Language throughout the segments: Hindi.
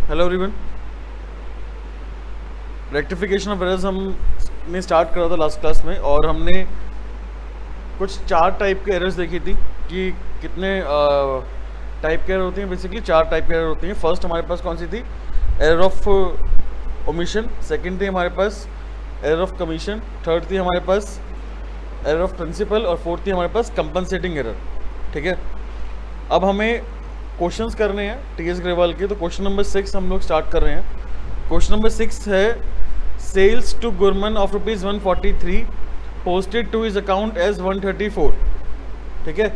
Hello everyone. Rectification of errors हमने स्टार्ट करा था लास्ट क्लास में, और हमने कुछ 4 टाइप के एरर्स देखी थी कि कितने टाइप के एरर होती हैं। बेसिकली 4 टाइप के एरर होती हैं। फर्स्ट हमारे पास कौन सी थी? Error of omission. सेकंड थी हमारे पास एरर ऑफ कमीशन। थर्ड थी हमारे पास एरर ऑफ प्रिंसिपल, और फोर्थ थी हमारे पास कंपनसेटिंग एरर। ठीक है, अब हमें क्वेश्चंस करने हैं टीएस ग्रेवाल के। तो क्वेश्चन नंबर 6 हम लोग स्टार्ट कर रहे हैं। क्वेश्चन नंबर 6 है sales to Gurman of ₹143 posted to his account as 134। ठीक है,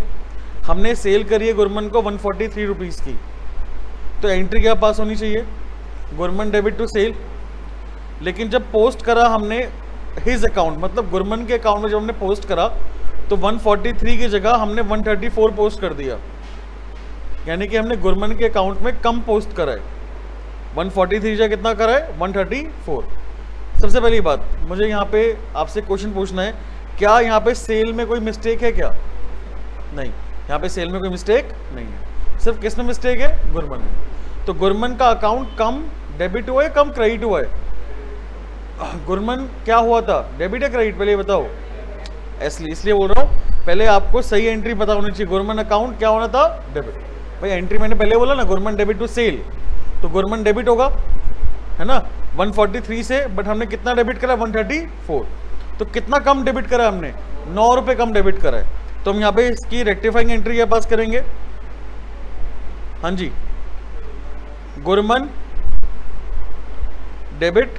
हमने सेल करी है गुरमन को 143 रुपीज़ की, तो एंट्री क्या पास होनी चाहिए? Gurman debit to sale. लेकिन जब पोस्ट करा हमने हिज अकाउंट, मतलब गुरमन के अकाउंट में जब हमने पोस्ट करा तो 143 की जगह हमने 134 पोस्ट कर दिया, यानी कि हमने गुरमन के अकाउंट में कम पोस्ट करा है। 143 जगह कितना करा है? 134। सबसे पहली बात मुझे यहाँ पे आपसे क्वेश्चन पूछना है, क्या यहाँ पे सेल में कोई मिस्टेक है क्या? नहीं, यहाँ पे सेल में कोई मिस्टेक नहीं है। सिर्फ किस में मिस्टेक है? गुरमन में। तो गुरमन का अकाउंट कम डेबिट हुआ है, कम क्रेडिट हुआ है? गुरमन क्या हुआ था, डेबिट या क्रेडिट? पहले बताओ। इसलिए बोल रहा हूँ, पहले आपको सही एंट्री पता होनी चाहिए। गुरमन अकाउंट क्या होना था? डेबिट। भाई एंट्री मैंने पहले बोला ना, गुरमन डेबिट टू सेल, तो गुरमन डेबिट होगा, है ना, 143 से। बट हमने कितना डेबिट करा? 134। तो कितना कम डेबिट करा हमने? 9 रुपये कम डेबिट करा है। तो हम यहाँ पे इसकी रेक्टिफाइंग एंट्री क्या पास करेंगे? हाँ जी, गुरमन डेबिट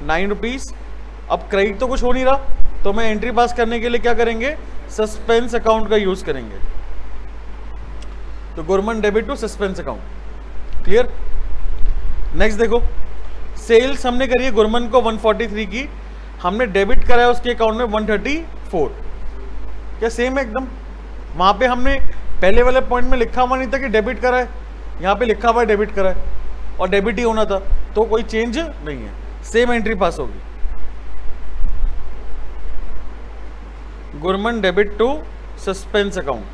9 रुपीज़। अब क्रेडिट तो कुछ हो नहीं रहा, तो मैं एंट्री पास करने के लिए क्या करेंगे? सस्पेंस अकाउंट का यूज करेंगे। तो Gurman debit to suspense account. Clear? Next देखो, सेल्स हमने करी है गुरमन को 143 की, हमने डेबिट करा है उसके अकाउंट में 134। क्या सेम है एकदम? वहां पे हमने पहले वाले पॉइंट में लिखा हुआ नहीं था कि डेबिट करा है, यहाँ पे लिखा हुआ है डेबिट करा है, और डेबिट ही होना था, तो कोई चेंज नहीं है, सेम एंट्री पास होगी। Gurman debit to suspense account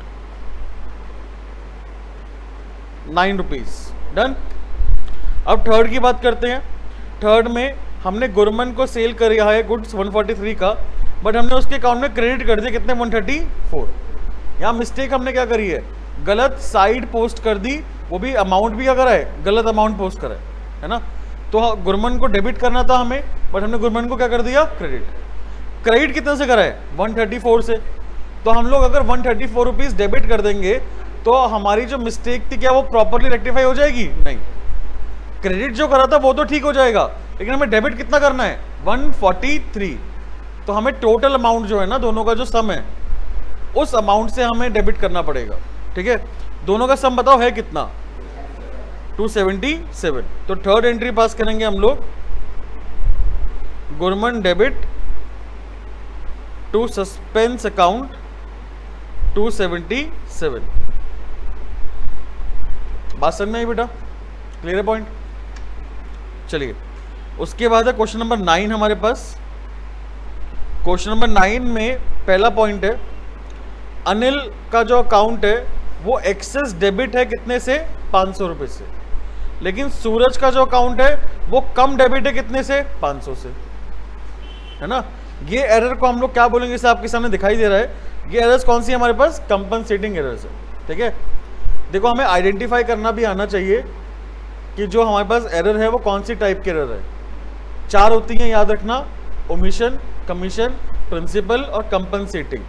9 rupees. Done. अब थर्ड की बात करते हैं। थर्ड में हमने गुरमन को सेल किया है गुड्स 143 का, बट हमने उसके अकाउंट में क्रेडिट कर दिया कितने? 134। यहाँ मिस्टेक हमने क्या करी है? गलत साइड पोस्ट कर दी, वो भी अमाउंट भी अगर है गलत अमाउंट पोस्ट करा है ना। तो गुरमन को डेबिट करना था हमें, बट हमने गुरमन को क्या कर दिया? क्रेडिट। क्रेडिट कितने से करा है? 134 से। तो हम लोग अगर 134 रुपीज़ डेबिट कर देंगे तो हमारी जो मिस्टेक थी क्या वो प्रॉपरली रेक्टिफाई हो जाएगी? नहीं। क्रेडिट जो करा था वो तो ठीक हो जाएगा, लेकिन हमें डेबिट कितना करना है? 143। तो हमें टोटल अमाउंट जो है ना, दोनों का जो सम है, उस अमाउंट से हमें डेबिट करना पड़ेगा। ठीक है, दोनों का सम बताओ है कितना? 277। तो थर्ड एंट्री पास करेंगे हम लोग, Gurman debit to suspense account 277। बात समझ में आई बेटा? क्लियर है पॉइंट? चलिए, उसके बाद है क्वेश्चन नंबर 9 हमारे पास। क्वेश्चन नंबर 9 में पहला पॉइंट है, अनिल का जो अकाउंट है वो एक्सेस डेबिट है कितने से? 500 रुपये से। लेकिन सूरज का जो अकाउंट है वो कम डेबिट है कितने से? 500 से, है ना। ये एरर को हम लोग क्या बोलेंगे? इसे आपके सामने दिखाई दे रहा है। ये एरर्स कौन सी है हमारे पास? कंपनसेटिंग एरर्स है। ठीक है, देखो हमें आइडेंटिफाई करना भी आना चाहिए कि जो हमारे पास एरर है वो कौन सी टाइप की एरर है। 4 होती हैं, याद रखना, ओमिशन, कमीशन, प्रिंसिपल और कंपनसेटिंग।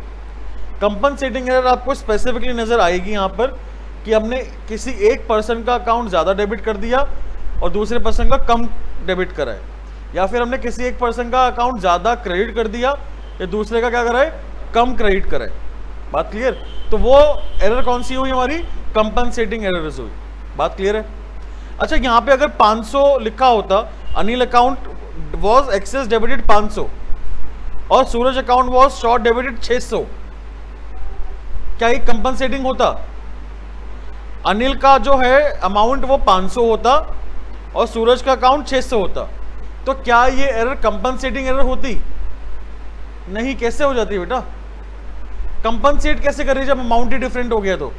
कंपनसेटिंग एरर आपको स्पेसिफिकली नजर आएगी यहाँ पर कि हमने किसी एक पर्सन का अकाउंट ज़्यादा डेबिट कर दिया और दूसरे पर्सन का कम डेबिट करा है, या फिर हमने किसी एक पर्सन का अकाउंट ज़्यादा क्रेडिट कर दिया या दूसरे का क्या करा है? कम क्रेडिट करा है। बात क्लियर? तो वो एरर कौन सी हुई हमारी? कंपनसेटिंग एरर्स हुई। बात क्लियर है? अच्छा, यहाँ पे अगर 500 लिखा होता, Anil account was excess debited 500 और Suraj account was short debited 600, क्या ये कंपनसेटिंग होता? अनिल का जो है अमाउंट वो 500 होता और सूरज का अकाउंट 600 होता, तो क्या ये एरर कंपनसेटिंग एरर होती? नहीं। कैसे हो जाती बेटा? कंपनसेट कैसे करें जब अमाउंट ही डिफरेंट हो गया? तो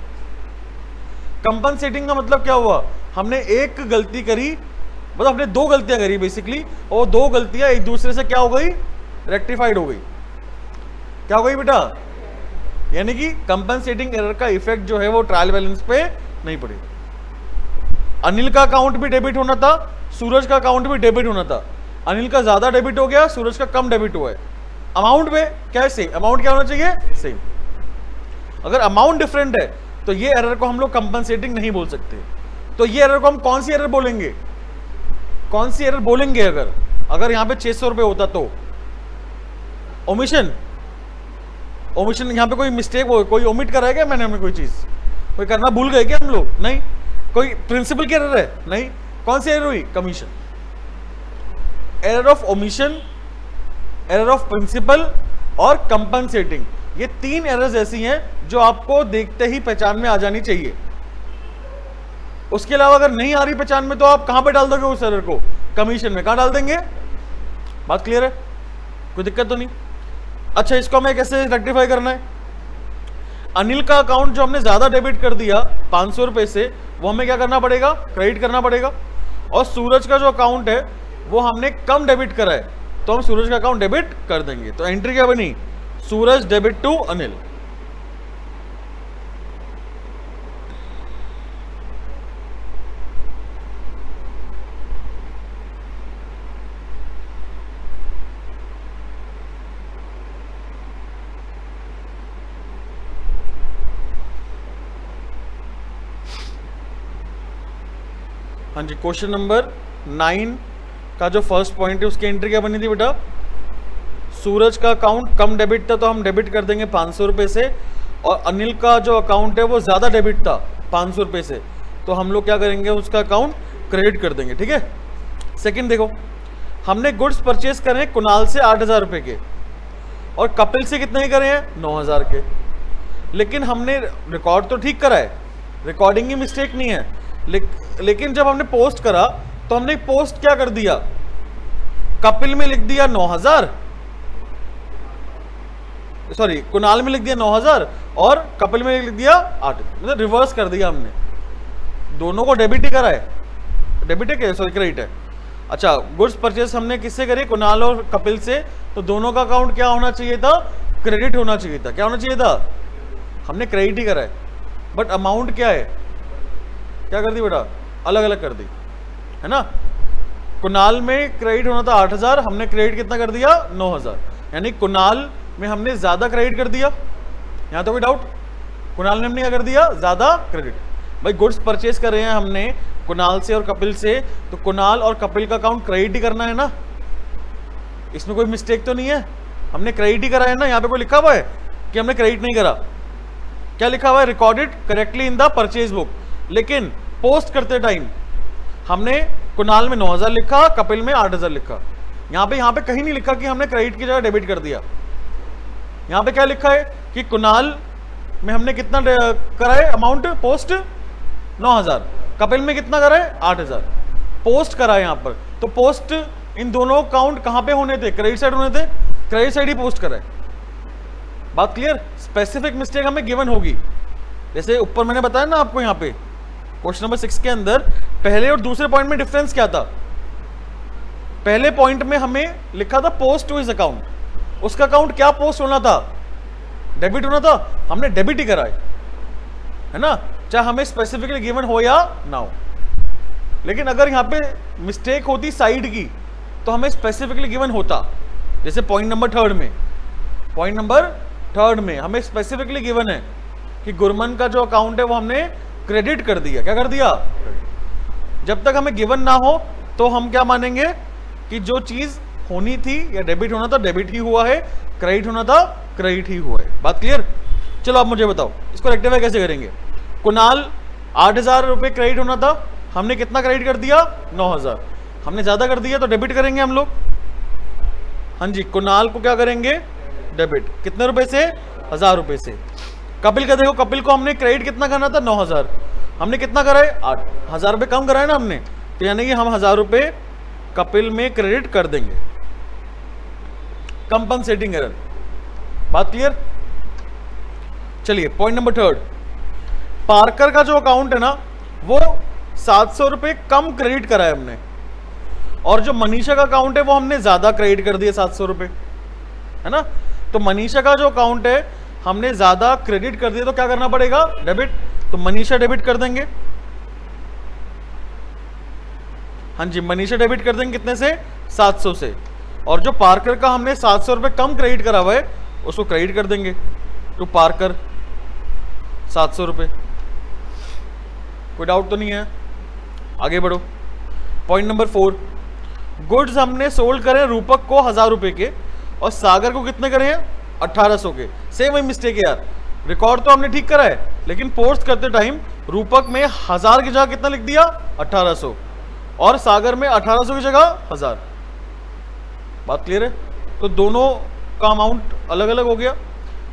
कंपनसेटिंग का मतलब क्या हुआ? हमने एक गलती करी, मतलब हमने दो गलतियां करी बेसिकली, और दो गलतियां एक दूसरे से क्या हो गई, रेक्टिफाइड हो गई। क्या हो गई बेटा, यानी कि कंपनसेटिंग एरर का इफेक्ट जो है वो ट्रायल बैलेंस पे नहीं पड़ी। अनिल का अकाउंट भी डेबिट होना था, सूरज का अकाउंट भी डेबिट होना था। अनिल का ज्यादा डेबिट हो गया, सूरज का कम डेबिट हुआ है। अमाउंट में क्या है, सेम। अमाउंट क्या होना चाहिए, सेम। अगर अमाउंट डिफरेंट है तो ये एरर को हम लोग कंपनसेटिंग नहीं बोल सकते। तो ये एरर को हम कौन सी एरर बोलेंगे, कौन सी एरर बोलेंगे? अगर यहां पे 600 रुपए होता तो ओमिशन, ओमिशन यहां पे कोई मिस्टेक हो, कोई ओमिट करा है क्या मैंने, हमें कोई चीज कोई करना भूल गए क्या हम लोग? नहीं। कोई प्रिंसिपल की एरर है? नहीं। कौन सी एरर हुई, commission. Error of omission, error of principle और कंपनसेटिंग, ये तीन एरर्स ऐसी हैं जो आपको देखते ही पहचान में आ जानी चाहिए। उसके अलावा अगर नहीं आ रही पहचान में तो आप कहां पे डाल दोगे उस एरर को, कमीशन में। कहां डाल देंगे, बात क्लियर है, कोई दिक्कत तो नहीं? अच्छा, इसको हमें कैसे रेक्टिफाई करना है? अनिल का अकाउंट जो हमने ज्यादा डेबिट कर दिया 500 रुपए से, वो हमें क्या करना पड़ेगा, क्रेडिट करना पड़ेगा। और सूरज का जो अकाउंट है वो हमने कम डेबिट करा है, तो हम सूरज का अकाउंट डेबिट कर देंगे। तो एंट्री क्या बनी, सूरज डेबिट टू अनिल। हाँ जी, क्वेश्चन नंबर 9 का जो फर्स्ट पॉइंट है उसकी एंट्री क्या बनी थी बेटा, सूरज का अकाउंट कम डेबिट था तो हम डेबिट कर देंगे 500 रुपए से, और अनिल का जो अकाउंट है वो ज्यादा डेबिट था 500 रुपए से, तो हम लोग क्या करेंगे, उसका अकाउंट क्रेडिट कर देंगे। ठीक है। सेकंड देखो, हमने गुड्स परचेज करे हैं कुणाल से 8000 रुपए के, और कपिल से कितने करे हैं, 9000 के। लेकिन हमने रिकॉर्ड तो ठीक करा है, रिकॉर्डिंग की मिस्टेक नहीं है, लेकिन जब हमने पोस्ट करा तो हमने पोस्ट क्या कर दिया, कपिल में लिख दिया 9000, सॉरी कुणाल में लिख दिया 9000 और कपिल में लिख दिया 8, मतलब रिवर्स कर दिया हमने। दोनों को डेबिट ही करा है, डेबिट है क्या, सॉरी क्रेडिट है। अच्छा, गुड्स परचेस हमने किससे करी, कुणाल और कपिल से, तो दोनों का अकाउंट क्या होना चाहिए था, क्रेडिट होना चाहिए था। क्या होना चाहिए था, हमने क्रेडिट ही करा है, बट अमाउंट क्या है, क्या कर दी बेटा, अलग अलग कर दी, है ना। कुणाल में क्रेडिट होना था 8000, हमने क्रेडिट कितना कर दिया, 9000, यानी कुणाल में हमने ज्यादा क्रेडिट कर दिया। यहां तो कोई डाउट, कुणाल ने हमने क्या कर दिया, ज्यादा क्रेडिट। भाई गुड्स परचेज कर रहे हैं हमने कुणाल से और कपिल से, तो कुणाल और कपिल का अकाउंट क्रेडिट ही करना है ना, इसमें कोई मिस्टेक तो नहीं है, हमने क्रेडिट ही करा है ना। यहाँ पे कोई लिखा हुआ है कि हमने क्रेडिट नहीं करा, क्या लिखा हुआ है, recorded correctly in the purchase book, लेकिन पोस्ट करते टाइम हमने कुणाल में 9000 लिखा, कपिल में 8000 लिखा। यहाँ पे कहीं नहीं लिखा कि हमने क्रेडिट की जगह डेबिट कर दिया। यहाँ पे क्या लिखा है कि कुणाल में हमने कितना करा है अमाउंट पोस्ट, 9000, कपिल में कितना करा है, 8000 पोस्ट करा है यहाँ पर। तो पोस्ट इन दोनों अकाउंट कहाँ पे होने थे, क्रेडिट साइड होने थे, क्रेडिट साइड ही पोस्ट करा है। बात क्लियर। स्पेसिफिक मिस्टेक हमें गिवन होगी, जैसे ऊपर मैंने बताया ना आपको, यहाँ पे क्वेश्चन नंबर 6 के अंदर पहले और दूसरे पॉइंट में डिफरेंस क्या था। पहले पॉइंट में हमें लिखा था पोस्ट टू हिज अकाउंट, उसका अकाउंट क्या पोस्ट होना था, डेबिट होना था, हमने डेबिट ही कराए, है ना, चाहे हमें स्पेसिफिकली गिवन हो या ना हो। लेकिन अगर यहाँ पे मिस्टेक होती साइड की तो हमें स्पेसिफिकली गिवन होता, जैसे पॉइंट नंबर 3 में, पॉइंट नंबर 3 में हमें स्पेसिफिकली गिवन है कि गुरमन का जो अकाउंट है वो हमने क्रेडिट कर दिया। क्या कर दिया, जब तक हमें गिवन ना हो तो हम क्या मानेंगे कि जो चीज होनी थी या डेबिट होना था डेबिट ही हुआ है, क्रेडिट होना था क्रेडिट ही हुआ है। बात क्लियर। चलो आप मुझे बताओ इसको रेक्टिफाई कैसे करेंगे। कुणाल 8000 रुपए क्रेडिट होना था, हमने कितना क्रेडिट कर दिया, 9000, हमने ज्यादा कर दिया तो डेबिट करेंगे हम लोग। हाँ जी, कुणाल को क्या करेंगे, डेबिट, कितने रुपए से, 1000 रुपए से। कपिल का देखो, कपिल को हमने क्रेडिट कितना करना था, 9000, हमने कितना करा है, 8000 रुपए कम करा है ना हमने, तो यानी कि हम 1000 रुपए कपिल में क्रेडिट कर देंगे। Compensating error. बात क्लियर। चलिए पॉइंट नंबर 3, पार्कर का जो अकाउंट है ना वो 700 रुपये कम क्रेडिट करा है हमने, और जो मनीषा का अकाउंट है वो हमने ज्यादा क्रेडिट कर दिया 700 रुपये, है ना। तो मनीषा का जो अकाउंट है हमने ज्यादा क्रेडिट कर दिया, तो क्या करना पड़ेगा, डेबिट। तो मनीषा डेबिट कर देंगे, हाँ जी मनीषा डेबिट कर देंगे कितने से, 700 से। और जो पार्कर का हमने 700 रुपये कम क्रेडिट करा हुआ है उसको क्रेडिट कर देंगे, टू पार्कर 700 रुपये। कोई डाउट तो नहीं है, आगे बढ़ो। पॉइंट नंबर 4, गुड्स हमने सोल्ड करे रूपक को 1000 रुपये के और सागर को कितने करे हैं 1800 के। सेम वही मिस्टेक है यार, रिकॉर्ड तो हमने ठीक करा है लेकिन पोस्ट करते टाइम रूपक में 1000 की जगह कितना लिख दिया 1800 और सागर में 1800 की जगह 1000। बात क्लियर है। तो दोनों का अमाउंट अलग अलग हो गया।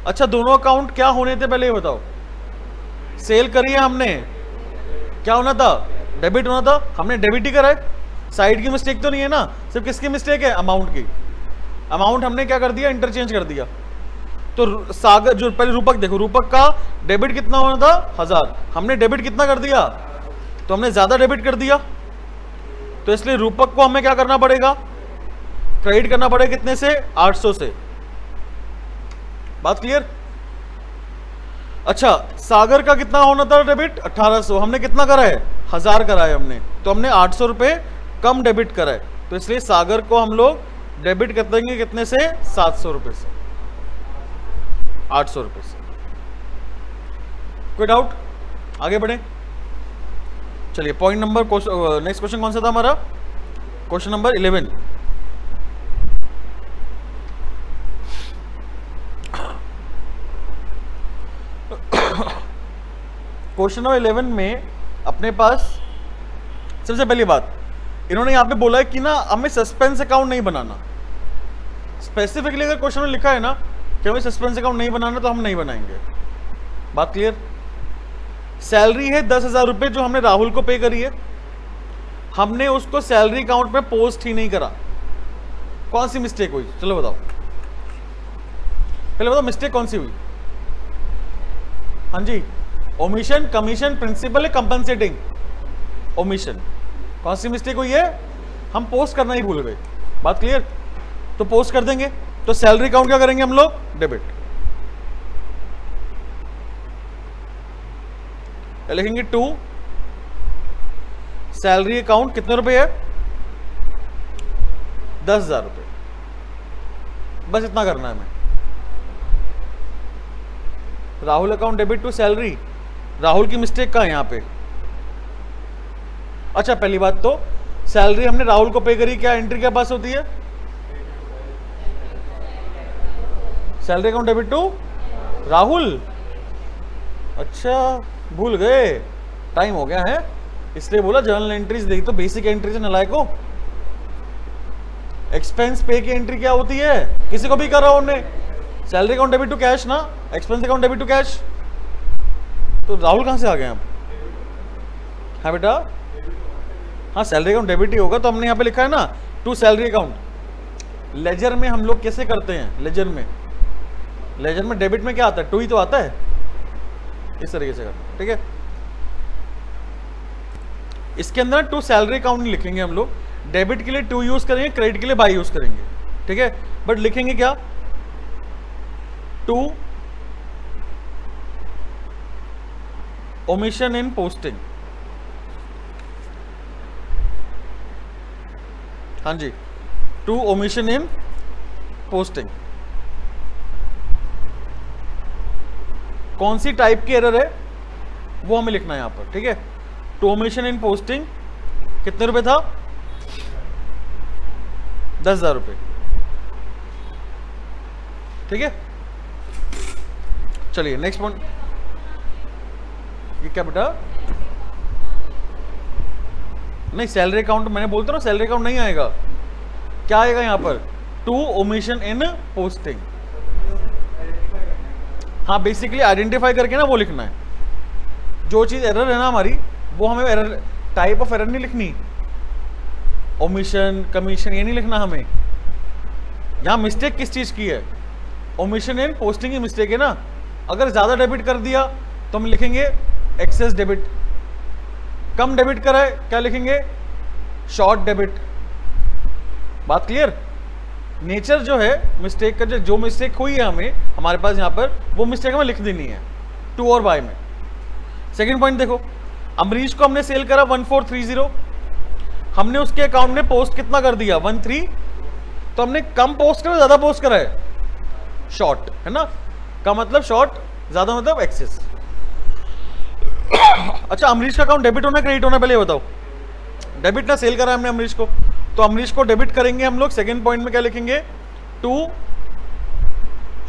अच्छा दोनों अकाउंट क्या होने थे पहले ये बताओ। सेल करी है हमने, क्या होना था, डेबिट होना था, हमने डेबिट ही करा है। साइड की मिस्टेक तो नहीं है ना, सिर्फ किसकी मिस्टेक है, अमाउंट की। अमाउंट हमने क्या कर दिया, इंटरचेंज कर दिया। तो सागर जो पहले रूपक देखो, रूपक का डेबिट कितना होना था 1000, हमने डेबिट कितना कर दिया, तो हमने ज्यादा डेबिट कर दिया। तो इसलिए रूपक को हमें क्या करना पड़ेगा, क्रेडिट करना पड़ेगा कितने से, 800 से। बात क्लियर। अच्छा सागर का कितना होना था डेबिट 1800, हमने कितना करा है 1000 करा है हमने, तो हमने 800 रुपये कम डेबिट करा है। तो इसलिए सागर को हम लोग डेबिट कर देंगे कितने से, 700 रुपये से, 800 रुपये से। कोई डाउट, आगे बढ़े। चलिए पॉइंट नंबर, नेक्स्ट क्वेश्चन कौन सा था हमारा, क्वेश्चन नंबर 11। क्वेश्चन नंबर 11 में अपने पास सबसे पहली बात इन्होंने यहां पे बोला है कि ना हमें सस्पेंस अकाउंट नहीं बनाना। स्पेसिफिकली अगर क्वेश्चन में लिखा है ना कि हमें सस्पेंस अकाउंट नहीं बनाना तो हम नहीं बनाएंगे। बात क्लियर। सैलरी है 10,000 रुपये जो हमने राहुल को पे करी है, हमने उसको सैलरी अकाउंट में पोस्ट ही नहीं करा। कौन सी मिस्टेक हुई, चलो बताओ, पहले बताओ मिस्टेक कौन सी हुई। हाँ जी, ओमिशन, कमीशन, प्रिंसिपल है कंपनसेटिंग, ओमिशन। कौन सी मिस्टेक हुई है, हम पोस्ट करना ही भूल गए। बात क्लियर। तो पोस्ट कर देंगे, तो सैलरी अकाउंट क्या करेंगे हम लोग, डेबिट। लिखेंगे 2 सैलरी अकाउंट कितने रुपए है 10,000 रुपए। बस इतना करना है हमें। Rahul account debit to salary, Rahul की मिस्टेक कहाँ है यहाँ पे। अच्छा पहली बात तो सैलरी हमने राहुल को पे करी, क्या एंट्री क्या पास होती है, salary account debit to Rahul. अच्छा भूल गए, टाइम हो गया है इसलिए बोला जर्नल एंट्रीज देखी तो बेसिक एंट्री से नलायक हो। एक्सपेंस पे की एंट्री क्या होती है, किसी को भी कर रहा हूं हमने, salary account debit to cash ना, expense account debit to cash. तो राहुल कहां से आ गए आप, हाँ बेटा, हाँ सैलरी अकाउंट डेबिट ही होगा। तो हमने यहाँ पे लिखा है ना टू सैलरी अकाउंट। लेजर में हम लोग कैसे करते हैं, लेजर में डेबिट में क्या आता है, टू ही तो आता है, इस तरीके से करना, ठीक है। इसके अंदर टू सैलरी अकाउंट नहीं लिखेंगे हम लोग, डेबिट के लिए टू यूज करेंगे, क्रेडिट के लिए बाई यूज करेंगे, ठीक है। बट लिखेंगे क्या, टू ओमिशन इन पोस्टिंग। हाँ जी, टू ओमिशन इन पोस्टिंग। कौन सी टाइप की एरर है वो हमें लिखना है यहां पर, ठीक है। टू ओमिशन इन पोस्टिंग कितने रुपए था 10,000 रुपए, ठीक है। चलिए नेक्स्ट पॉइंट, ये क्या बेटा, नहीं सैलरी अकाउंट मैंने बोलता ना, सैलरी अकाउंट नहीं आएगा, क्या आएगा यहां पर, टू ओमिशन इन पोस्टिंग। हाँ बेसिकली आइडेंटिफाई करके ना वो लिखना है, जो चीज एरर है ना हमारी वो हमें एरर, टाइप ऑफ एरर नहीं लिखनी, ओमिशन कमीशन ये नहीं लिखना हमें। यहां मिस्टेक किस चीज की है, ओमिशन इन पोस्टिंग की मिस्टेक है ना। अगर ज्यादा डेबिट कर दिया तो हम लिखेंगे एक्सेस डेबिट, कम डेबिट करा है, क्या लिखेंगे, शॉर्ट डेबिट। बात क्लियर। नेचर जो है मिस्टेक का, जो मिस्टेक हुई है हमें हमारे पास यहाँ पर, वो मिस्टेक हमें लिख देनी है टू और बाय में। सेकंड पॉइंट देखो, अमरीश को हमने सेल करा 1430, हमने उसके अकाउंट में पोस्ट कितना कर दिया 13, तो हमने कम पोस्ट करा ज्यादा पोस्ट करा है, शॉर्ट है ना, का मतलब शॉर्ट, ज्यादा मतलब एक्सेस। अच्छा, अमरीश का अकाउंट डेबिट होना क्रेडिट होना, पहले बताओ। डेबिट ना, सेल करा हमने अमरीश को, तो अमरीश को डेबिट करेंगे हम लोग। सेकंड पॉइंट में क्या लिखेंगे, टू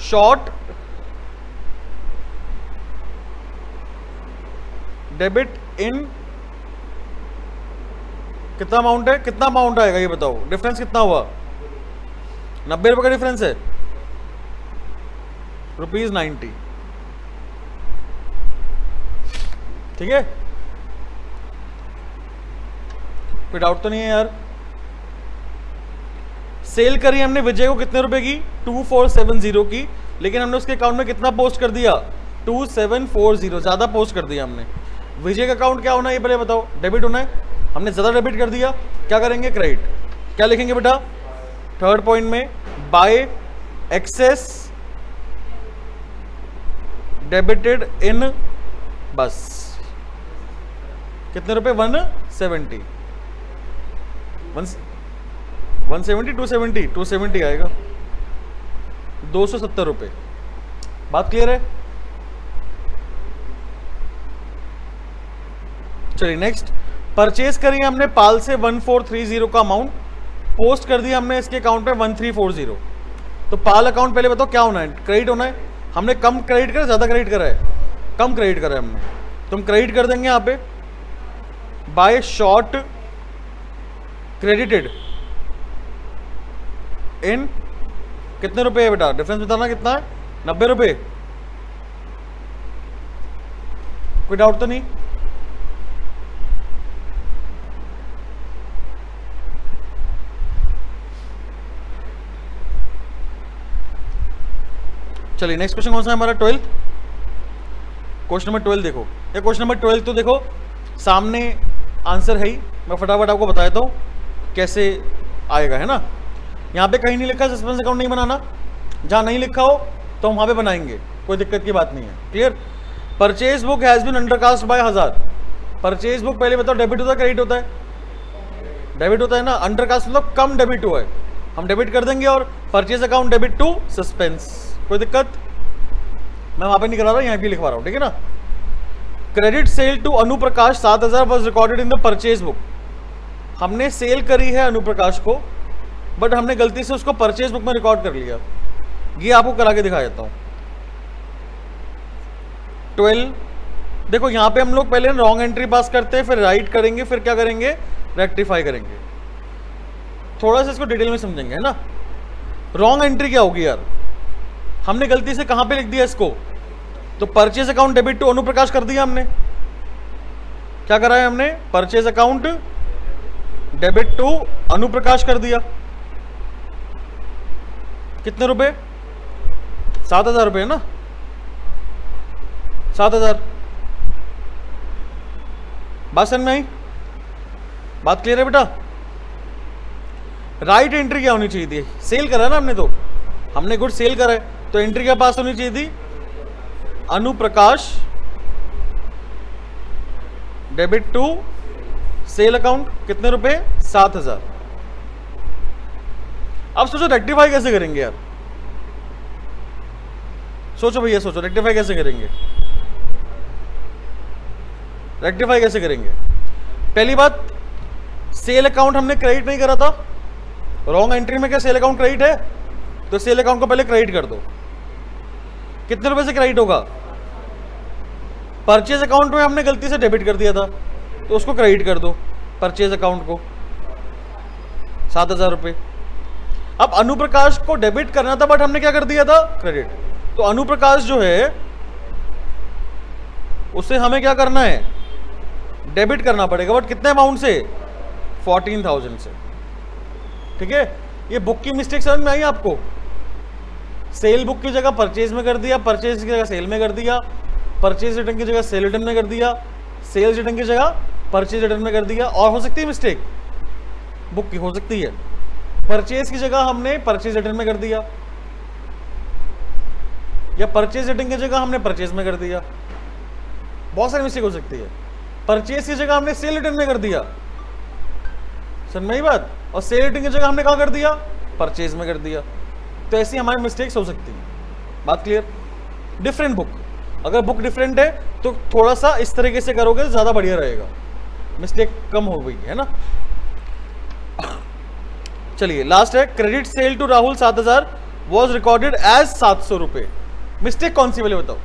शॉर्ट डेबिट इन, कितना अमाउंट है, कितना अमाउंट आएगा ये बताओ, डिफरेंस कितना हुआ, 90 रुपए का डिफरेंस है, ₹90। ठीक है, कोई डाउट तो नहीं है यार। सेल करी हमने विजय को कितने रुपए की, 2470 की, लेकिन हमने उसके अकाउंट में कितना पोस्ट कर दिया, 2740, ज्यादा पोस्ट कर दिया हमने। विजय का अकाउंट क्या होना है ये पहले बताओ, डेबिट होना है, हमने ज्यादा डेबिट कर दिया, क्या करेंगे, क्रेडिट। क्या लिखेंगे बेटा थर्ड पॉइंट में, बाय एक्सेस डेबिटेड इन, बस कितने रुपए, 170, 170, 270 आएगा, 270 रुपए। बात क्लियर है। चलिए नेक्स्ट, परचेज करी हमने पाल से 1430 का अमाउंट, पोस्ट कर दिया हमने इसके अकाउंट पे 1340। तो पाल अकाउंट पहले बताओ क्या होना है, क्रेडिट होना है। हमने कम क्रेडिट करा ज्यादा क्रेडिट करा है, कम क्रेडिट करा है हमने, तो हम क्रेडिट कर देंगे यहाँ पे, बाय शॉर्ट क्रेडिटेड इन, कितने रुपए है बेटा, डिफरेंस बताना कितना है, 90 रुपए। कोई डाउट तो नहीं। चलिए नेक्स्ट क्वेश्चन कौन सा है हमारा, 12, क्वेश्चन नंबर 12 देखो। ये क्वेश्चन नंबर 12 तो देखो सामने आंसर है ही, मैं फटाफट आपको बता देता हूँ कैसे आएगा, है ना। यहाँ पे कहीं नहीं लिखा सस्पेंस अकाउंट नहीं बनाना, जहाँ नहीं लिखा हो तो हम वहाँ पे बनाएंगे, कोई दिक्कत की बात नहीं है, clear. Purchase book has been undercast by 1000, purchase book पहले बताओ डेबिट होता है क्रेडिट होता है, डेबिट होता है ना, अंडरकास्ट मतलब कम डेबिट हुआ है, हम डेबिट कर देंगे। और purchase account debit to suspense, कोई दिक्कत, मैं वहाँ पे नहीं करा रहा, यहाँ पे लिखवा रहा हूँ, ठीक है ना। Credit sale to Anuprakash 7000 was recorded in the purchase book, हमने सेल करी है अनुप्रकाश को, बट हमने गलती से उसको परचेज बुक में रिकॉर्ड कर लिया। ये आपको करा के दिखा देता हूं। 12 देखो, यहां पे हम लोग पहले रॉन्ग एंट्री पास करते हैं, फिर राइट करेंगे, फिर क्या करेंगे, रेक्टिफाई करेंगे। थोड़ा सा इसको डिटेल में समझेंगे, है ना। रॉन्ग एंट्री क्या होगी यार, हमने गलती से कहां पे लिख दिया इसको, तो परचेज अकाउंट डेबिट टू अनुप्रकाश कर दिया हमने। क्या करा है हमने, परचेज अकाउंट डेबिट टू अनुप्रकाश कर दिया। कितने रुपए, 7000 रुपए, है ना, 7000। बात समझ में आई, बात क्लियर है बेटा। राइट एंट्री क्या होनी चाहिए थी, सेल करा है ना हमने, तो हमने गुड सेल करा है, तो एंट्री क्या पास होनी चाहिए थी, अनुप्रकाश डेबिट टू सेल अकाउंट, कितने रुपए, 7000। अब सोचो रेक्टिफाई कैसे करेंगे यार, सोचो भैया सोचो, रेक्टिफाई कैसे करेंगे, रेक्टिफाई कैसे करेंगे। पहली बात, सेल अकाउंट हमने क्रेडिट नहीं करा था, रॉन्ग एंट्री में क्या सेल अकाउंट क्रेडिट है, तो सेल अकाउंट को पहले क्रेडिट कर दो। कितने रुपए से क्रेडिट होगा, परचेज अकाउंट में हमने गलती से डेबिट कर दिया था, तो उसको क्रेडिट कर दो, परचेज अकाउंट को 7000 रुपए। अब अनुप्रकाश को डेबिट करना था, बट हमने क्या कर दिया था, क्रेडिट। तो अनुप्रकाश जो है उसे हमें क्या करना है, डेबिट करना पड़ेगा, बट कितने अमाउंट से, 14000 से। ठीक है, ये बुक की मिस्टेक समझ में आई आपको, सेल बुक की जगह परचेज में कर दिया, परचेज की जगह सेल में कर दिया, परचेज रिटर्न की जगह सेल रिटर्न में कर दिया, सेल्स रिटर्न की जगह परचेज रिटर्न में कर दिया। और हो सकती है मिस्टेक बुक की, हो सकती है परचेज की जगह हमने परचेज रिटर्न में कर दिया, या परचेज रिटर्न की जगह हमने परचेज में कर दिया। बहुत सारी मिस्टेक हो सकती है। परचेज की जगह हमने सेल रिटर्न में कर दिया, समझ में बात, और सेल रिटर्न की जगह हमने कहा कर दिया, परचेज में कर दिया। तो ऐसी हमारी मिस्टेक्स हो सकती हैं। बात क्लियर? डिफरेंट बुक, अगर बुक डिफरेंट है तो थोड़ा सा इस तरीके से करोगे तो ज्यादा बढ़िया रहेगा, मिस्टेक कम हो गई है ना। चलिए लास्ट है, credit sale to Rahul 7000 was recorded as 700 रुपए। मिस्टेक कौन सी वाली बताओ?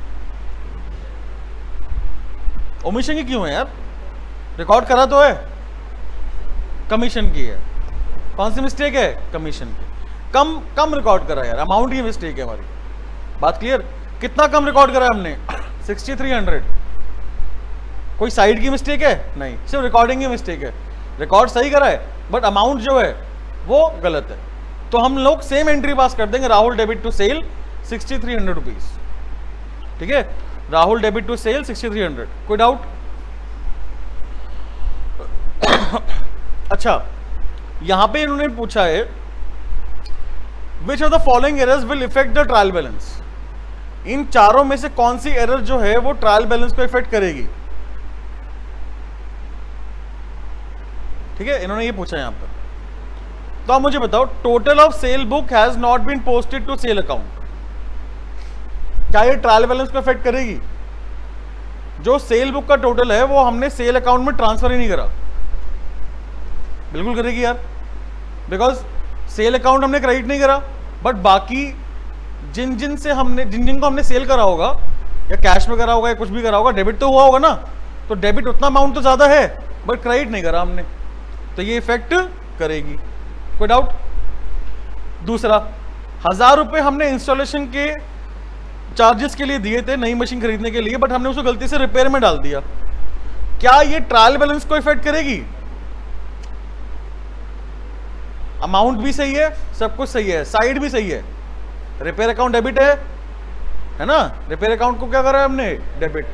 ओमिशन की क्यों है यार? रिकॉर्ड करा तो है, कमीशन की है। कौन सी मिस्टेक है? कमीशन की। कम रिकॉर्ड करा यार, अमाउंट की मिस्टेक है हमारी। बात क्लियर? कितना कम रिकॉर्ड करा है हमने? 6300। कोई साइड की मिस्टेक है? नहीं, सिर्फ रिकॉर्डिंग की मिस्टेक है। रिकॉर्ड सही करा है बट अमाउंट जो है वो गलत है। तो हम लोग सेम एंट्री पास कर देंगे, Rahul debit to sale 6300 rupees. ठीक है, राहुल डेबिट टू सेल 6300। कोई डाउट? अच्छा, यहां पे इन्होंने पूछा है which of the following errors will effect the trial balance. इन चारों में से कौन सी एरर जो है वो ट्रायल बैलेंस को इफेक्ट करेगी? ठीक है, इन्होंने ये पूछा यहां पर। तो आप मुझे बताओ, total of sale book has not been posted to sale account, क्या ये ट्रायल बैलेंस को इफेक्ट करेगी? जो सेल बुक का टोटल है वो हमने सेल अकाउंट में ट्रांसफर ही नहीं करा। बिल्कुल करेगी यार, बिकॉज सेल अकाउंट हमने क्रेडिट नहीं करा, बट बाकी जिन को हमने सेल करा होगा या कैश में करा होगा या कुछ भी करा होगा, डेबिट तो हुआ होगा ना। तो डेबिट उतना अमाउंट तो ज्यादा है बट क्रेडिट नहीं करा हमने, तो ये इफेक्ट करेगी। कोई डाउट? दूसरा, 1000 रुपए हमने इंस्टॉलेशन के चार्जेस के लिए दिए थे नई मशीन खरीदने के लिए, बट हमने उसको गलती से रिपेयर में डाल दिया। क्या ये ट्रायल बैलेंस को इफेक्ट करेगी? अमाउंट भी सही है, सब कुछ सही है, साइड भी सही है, रिपेयर अकाउंट डेबिट है ना। रिपेयर अकाउंट को क्या करा है हमने? डेबिट।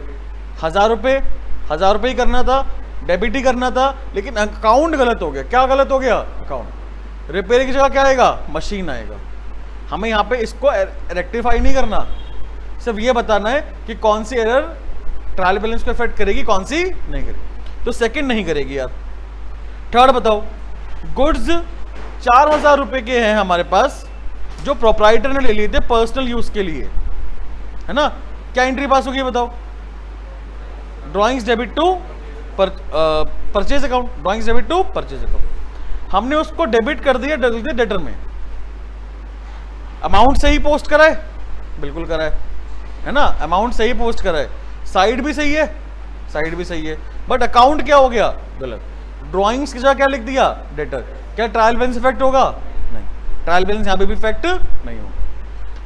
1000 रुपए ही करना था, डेबिट ही करना था, लेकिन अकाउंट गलत हो गया। क्या गलत हो गया? अकाउंट। रिपेयर की जगह क्या आएगा? मशीन आएगा। हमें यहाँ पे इसको रेक्टिफाई नहीं करना, सिर्फ ये बताना है कि कौन सी एरर ट्रायल बैलेंस को इफेक्ट करेगी, कौन सी नहीं करेगी। तो सेकंड नहीं करेगी यार। थर्ड बताओ, गुड्स 4000 रुपए के हैं हमारे पास जो प्रोप्राइटर ने ले लिए थे पर्सनल यूज के लिए, है ना। क्या एंट्री पास होगी बताओ? Drawings debit to purchase account, drawings debit to purchase account. हमने उसको डेबिट कर दिया डेटर में। अमाउंट सही पोस्ट करा है? बिल्कुल करा है ना। अमाउंट सही पोस्ट करा है, साइड भी सही है, साइड भी सही है, बट अकाउंट क्या हो गया? गलत। ड्रॉइंग्स की जगह क्या लिख दिया? डेटर। क्या ट्रायल बैलेंस इफेक्ट होगा? नहीं, ट्रायल बैलेंस यहां पे भी इफेक्ट नहीं होगा।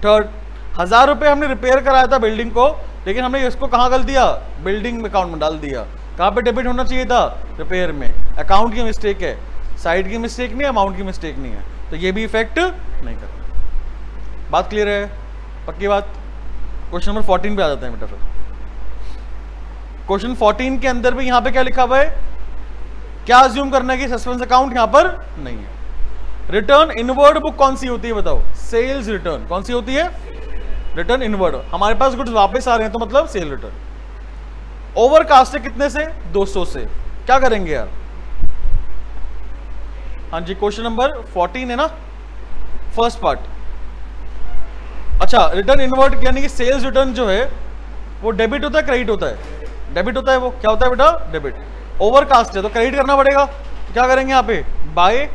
थर्ड, 1000 रुपए हमने रिपेयर कराया था बिल्डिंग को, लेकिन हमने इसको कहां डाल दिया? बिल्डिंग अकाउंट में डाल दिया। कहां पे डेबिट होना चाहिए था? रिपेयर में। अकाउंट की मिस्टेक है, साइड की मिस्टेक नहीं, अमाउंट की मिस्टेक नहीं है, तो ये भी इफेक्ट नहीं करता। बात क्लियर है? पक्की बात। क्वेश्चन नंबर 14 पे आ जाते हैं बेटा। फिर क्वेश्चन 14 के अंदर भी यहां पे क्या लिखा हुआ है? क्या अज्यूम करना है कि सस्पेंस अकाउंट यहां पर नहीं है। रिटर्न इनवर्ड बुक कौन सी होती है बताओ? Sales return. कौन सी होती है? Return inward. हमारे पास गुड्स वापस आ रहे हैं तो मतलब सेल रिटर्न। ओवरकास्ट है कितने से? 200 से। क्या करेंगे यार? हाँ जी, क्वेश्चन नंबर 14 है ना, फर्स्ट पार्ट। अच्छा, रिटर्न इनवर्ड यानी कि सेल्स रिटर्न जो है वो डेबिट होता है क्रेडिट होता है? डेबिट होता है। वो क्या होता है बेटा? डेबिट। ओवरकास्ट है तो क्रेडिट करना पड़ेगा। तो क्या करेंगे यहां पे? बाय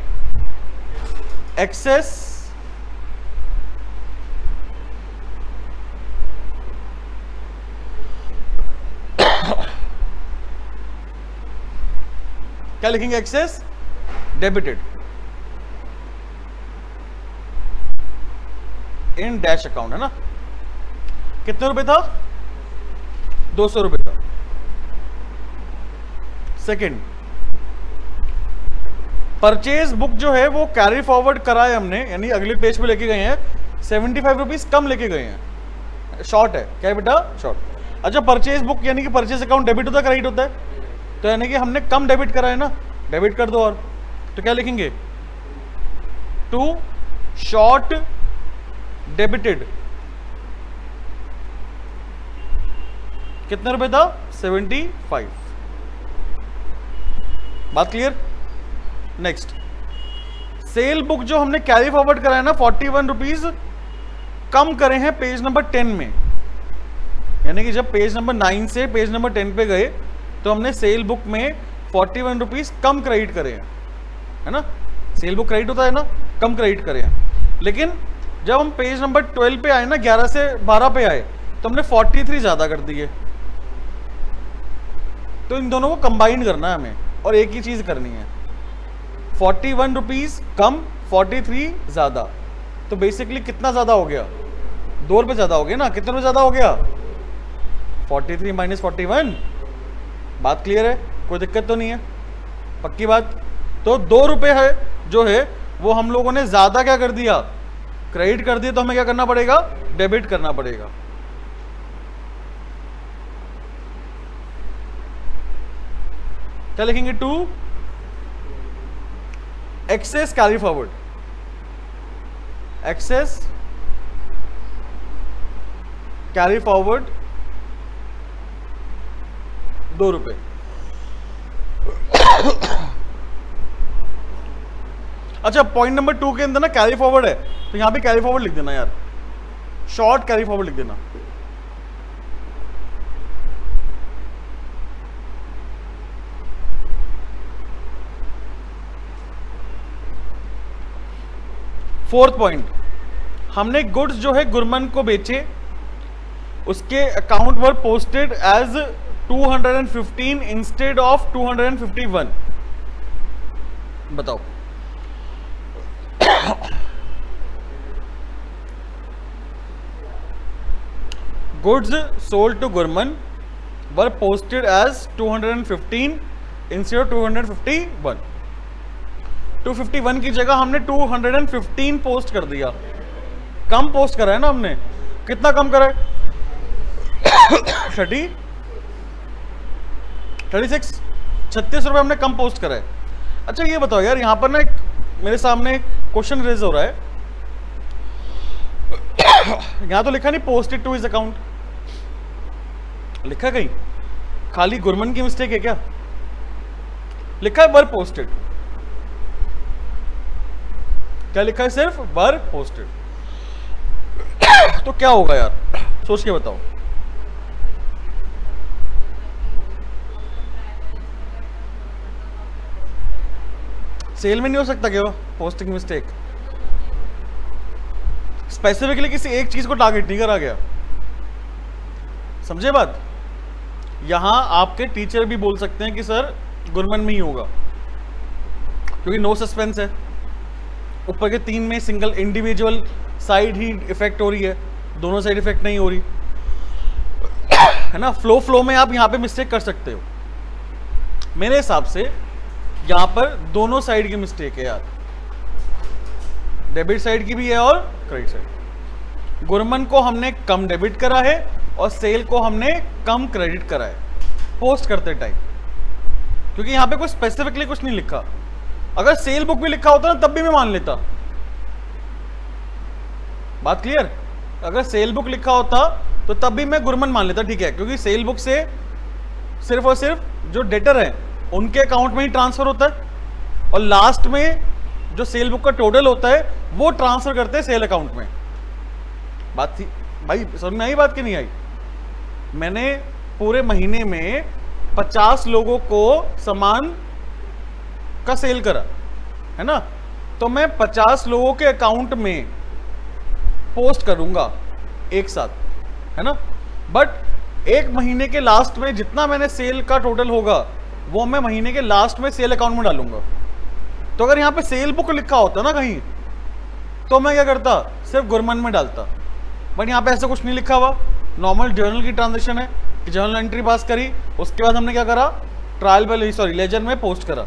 एक्सेस क्या लिखेंगे? Excess debited in dash account, है ना। कितने रुपए था? 200 रुपए था। सेकंड, परचेज बुक जो है वो कैरी फॉरवर्ड करा है हमने, यानी अगले पेज पे लेके गए हैं, 75 रुपीज कम लेके गए हैं। शॉर्ट है क्या है बेटा? शॉर्ट। अच्छा, परचेज बुक यानी कि परचेज अकाउंट डेबिट होता है क्रेडिट होता है? तो यानी कि हमने कम डेबिट करा है ना, डेबिट कर दो। और तो क्या लिखेंगे, टू शॉर्ट डेबिटेड, कितने रुपए था, 75। बात क्लियर। नेक्स्ट, सेल बुक जो हमने कैरी फॉरवर्ड करा है ना 41 रुपीज, कम करे हैं पेज नंबर 10 में। यानी कि जब पेज नंबर 9 से पेज नंबर 10 पे गए तो हमने सेल बुक में 41 रुपीज कम क्रेडिट करे हैं, है ना। सेल बुक क्रेडिट होता है ना, कम क्रेडिट करे हैं। लेकिन जब हम पेज नंबर 12 पे आए ना, 11 से 12 पे आए, तो हमने 43 ज्यादा कर दिए। तो इन दोनों को कंबाइन करना है हमें और एक ही चीज करनी है, 41 रुपीज कम 43 ज्यादा। तो बेसिकली कितना ज्यादा हो गया, 2 रुपए ज्यादा हो गया ना। कितने रुपए ज्यादा हो गया, 43 माइनस 41। बात क्लियर है, कोई दिक्कत तो नहीं है, पक्की बात। तो 2 रुपए है जो है वो हम लोगों ने ज्यादा क्या कर दिया, क्रेडिट कर दिया। तो हमें क्या करना पड़ेगा, डेबिट करना पड़ेगा। क्या लिखेंगे, to excess carry forward, excess carry forward 2 रुपए। अच्छा, पॉइंट नंबर 2 के अंदर ना कैरी फॉरवर्ड है, तो यहां पे कैरी फॉरवर्ड लिख देना यार, शॉर्ट कैरी फॉरवर्ड लिख देना। फोर्थ पॉइंट, हमने गुड्स जो है गुरमन को बेचे, उसके account were posted as 215 instead of 251। बताओ, goods sold to Gurman were posted as 215 instead of 251। 251 की जगह हमने 215 पोस्ट कर दिया। कम पोस्ट करा है ना हमने, कितना कम करा है, 36 रुपए हमने कम पोस्ट करा है। अच्छा ये बताओ यार, यहां पर ना एक मेरे सामने क्वेश्चन रेज हो रहा है। यहां तो लिखा नहीं पोस्टेड टू हिज अकाउंट, लिखा कहीं, खाली गुरमन की मिस्टेक है क्या, लिखा है वर पोस्टेड। क्या लिखा है, सिर्फ वर पोस्टेड। तो क्या होगा यार, सोच के बताओ। सेल में नहीं हो सकता क्या पोस्टिंग मिस्टेक, स्पेसिफिकली किसी एक चीज को टारगेट नहीं करा गया, समझे बात। यहां आपके टीचर भी बोल सकते हैं कि सर गुरमन में ही होगा, क्योंकि नो सस्पेंस है। ऊपर के 3 में सिंगल इंडिविजुअल साइड ही इफेक्ट हो रही है, दोनों साइड इफेक्ट नहीं हो रही है ना। फ्लो में आप यहां पे मिस्टेक कर सकते हो। मेरे हिसाब से यहां पर दोनों साइड की मिस्टेक है यार, डेबिट साइड की भी है और क्रेडिट साइड। गुरमन को हमने कम डेबिट करा है और सेल को हमने कम क्रेडिट करा है पोस्ट करते टाइम, क्योंकि यहां पे कोई स्पेसिफिकली कुछ नहीं लिखा। अगर सेल बुक भी लिखा होता ना तब भी मैं मान लेता। बात क्लियर, अगर सेल बुक लिखा होता तो तब भी मैं गुरमन मान लेता, ठीक है, क्योंकि सेल बुक से सिर्फ और सिर्फ जो डेटर है उनके अकाउंट में ही ट्रांसफर होता है और लास्ट में जो सेल बुक का टोटल होता है वो ट्रांसफर करते हैं सेल अकाउंट में। बात थी भाई, समझ में आई बात की नहीं आई। मैंने पूरे महीने में 50 लोगों को सामान का सेल करा है ना, तो मैं 50 लोगों के अकाउंट में पोस्ट करूंगा एक साथ, है ना। बट एक महीने के लास्ट में जितना मैंने सेल का टोटल होगा वो मैं महीने के लास्ट में सेल अकाउंट में डालूंगा। तो अगर यहाँ पे सेल बुक लिखा होता ना कहीं तो मैं क्या करता, सिर्फ गुरमन में डालता। बट यहाँ पे ऐसा कुछ नहीं लिखा हुआ, नॉर्मल जर्नल की ट्रांजेक्शन है कि जर्नल एंट्री पास करी, उसके बाद हमने क्या करा, ट्रायल बैलेंस लेजर में पोस्ट करा।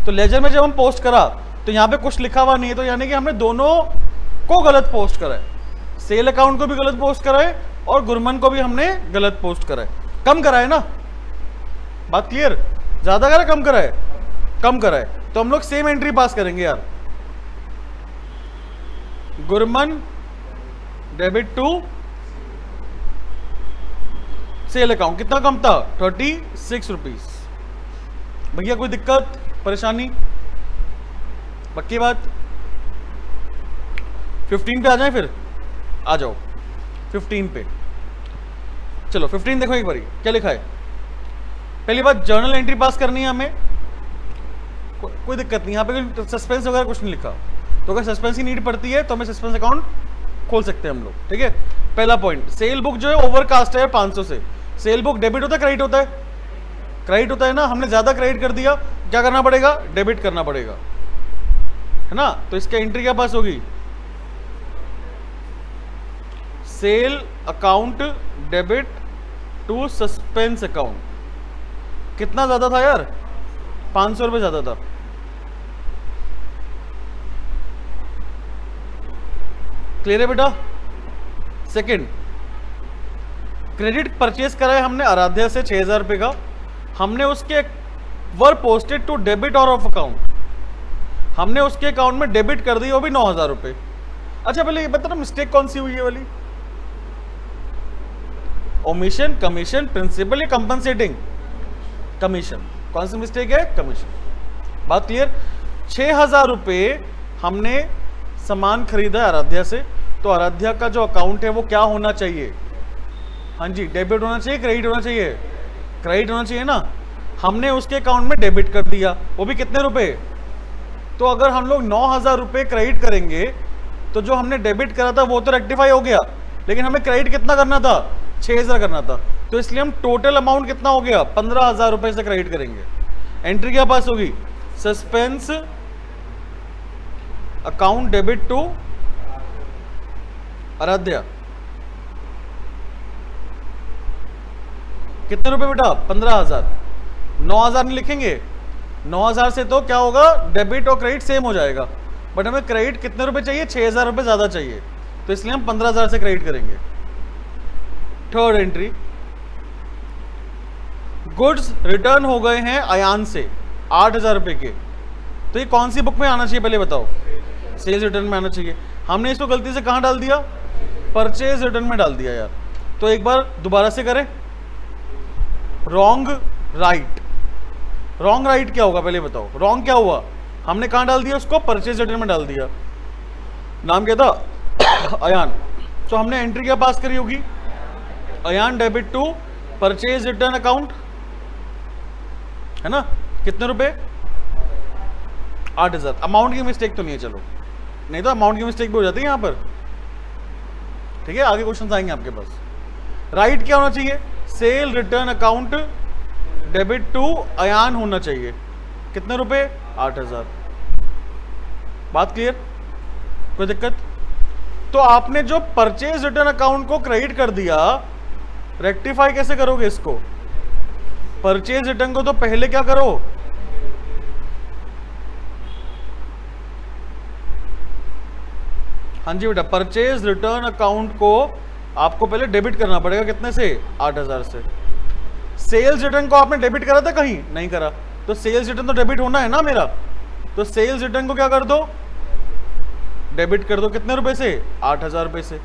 तो लेजर में जब हम पोस्ट करा तो यहाँ पे कुछ लिखा हुआ नहीं है, तो यानी कि हमने दोनों को गलत पोस्ट करा है, सेल अकाउंट को भी गलत पोस्ट करा है और गुरमन को भी हमने गलत पोस्ट करा है, कम करा है ना। बात क्लियर, ज्यादा करा कम करा है? कम करा है। तो हम लोग सेम एंट्री पास करेंगे यार। Gurman debit to sale account, कितना कम था? 36 रुपीज। भैया कोई दिक्कत परेशानी? पक्की बात? 15 पे आ जाए, फिर आ जाओ 15 पे। चलो 15 देखो एक बारी क्या लिखा है। पहली बात, जर्नल एंट्री पास करनी है हमें, कोई दिक्कत नहीं, यहाँ पे कोई सस्पेंस वगैरह कुछ नहीं लिखा। तो अगर सस्पेंस की नीड पड़ती है तो हमें सस्पेंस अकाउंट खोल सकते हैं हम लोग, ठीक है। पहला पॉइंट, सेल बुक जो है ओवरकास्ट है 500 से। सेल बुक डेबिट होता है क्रेडिट होता है? क्रेडिट होता है ना। हमने ज्यादा क्रेडिट कर दिया, क्या करना पड़ेगा? डेबिट करना पड़ेगा, है ना। तो इसका एंट्री क्या पास होगी? Sale account debit to suspense account. कितना ज्यादा था यार? 500 रुपए ज्यादा था। क्लियर है बेटा? सेकंड, क्रेडिट परचेज करा है हमने आराध्या से 6000 रुपए का, हमने उसके वर पोस्टेड टू डेबिट और ऑफ अकाउंट, हमने उसके अकाउंट में डेबिट कर दी, वो भी 9000 रुपए। अच्छा पहले ये बता ना मिस्टेक कौन सी हुई है वाली? ओमिशन, कमीशन, प्रिंसिपल या कंपनसेटिंग? कमीशन। कौन सी मिस्टेक है? कमीशन। बात क्लियर? 6000 रुपए हमने सामान खरीदा आराध्या से, तो आराध्या का जो अकाउंट है वो क्या होना चाहिए? हाँ जी, डेबिट होना चाहिए, क्रेडिट होना चाहिए? क्रेडिट होना चाहिए ना। हमने उसके अकाउंट में डेबिट कर दिया, वो भी कितने रुपए? तो अगर हम लोग 9000 रुपए क्रेडिट करेंगे तो जो हमने डेबिट करा था वो तो रेक्टिफाई हो गया, लेकिन हमें क्रेडिट कितना करना था? 6000 करना था। तो इसलिए हम टोटल अमाउंट कितना हो गया? 15000 रुपए से क्रेडिट करेंगे। एंट्री क्या पास होगी? Suspense account debit to Aaradhya. कितने रुपए बेटा? 15000। 9000 नहीं लिखेंगे, 9000 से तो क्या होगा? डेबिट और क्रेडिट सेम हो जाएगा, बट हमें क्रेडिट कितने रुपए चाहिए? 6000 रुपए ज्यादा चाहिए, तो इसलिए हम 15000 से क्रेडिट करेंगे। थर्ड एंट्री, गुड्स रिटर्न हो गए हैं अयान से 8000 रुपए के, तो ये कौन सी बुक में आना चाहिए पहले बताओ? सेल्स रिटर्न में आना चाहिए। हमने इसको गलती से कहां डाल दिया? परचेज रिटर्न में डाल दिया यार। तो एक बार दोबारा से करें। रॉन्ग राइट, रॉन्ग राइट क्या होगा पहले बताओ? रॉन्ग क्या हुआ? हमने कहां डाल दिया उसको? परचेज रिटर्न में डाल दिया। नाम क्या था? अयान। तो हमने एंट्री क्या पास करी होगी? Ayaan debit to purchase return account, है ना। कितने रुपए? 8000। अमाउंट की मिस्टेक तो नहीं है, चलो, नहीं तो अमाउंट की मिस्टेक भी हो जाती है यहां पर, ठीक है। आगे क्वेश्चन आएंगे आपके पास। राइट क्या होना चाहिए? Sale return account debit to Ayaan होना चाहिए। कितने रुपए? 8000। बात क्लियर? कोई दिक्कत? तो आपने जो परचेज रिटर्न अकाउंट को क्रेडिट कर दिया, रेक्टिफाई कैसे करोगे इसको? परचेज रिटर्न को तो पहले क्या करो? हाँ जी बेटा, परचेज रिटर्न अकाउंट को आपको पहले डेबिट करना पड़ेगा। कितने से? 8000 से। सेल्स रिटर्न को आपने डेबिट करा था? कहीं नहीं करा। तो सेल्स रिटर्न तो डेबिट होना है ना मेरा, तो सेल्स रिटर्न को क्या कर दो? डेबिट कर दो। कितने रुपए से? 8000 रुपए से।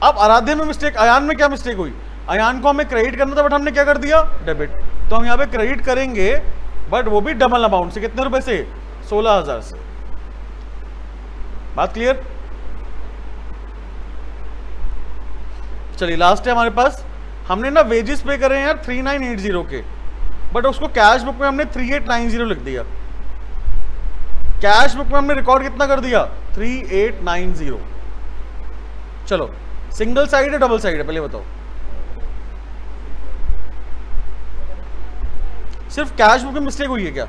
अब आराध्य में मिस्टेक, अयान में क्या मिस्टेक हुई? अयान को हमें क्रेडिट करना था, बट हमने क्या कर दिया? डेबिट। तो हम यहाँ पे क्रेडिट करेंगे, बट वो भी डबल अमाउंट से। कितने रुपए से? 16000 से। बात क्लियर? चलिए लास्ट है हमारे पास। हमने ना वेजेस पे करे हैं यार 3980 के, बट उसको कैश बुक में हमने 3890 लिख दिया। कैश बुक में हमने रिकॉर्ड कितना कर दिया? 3890। चलो सिंगल साइड है डबल साइड है पहले बताओ? सिर्फ कैश बुक में मिस्टेक हुई है क्या?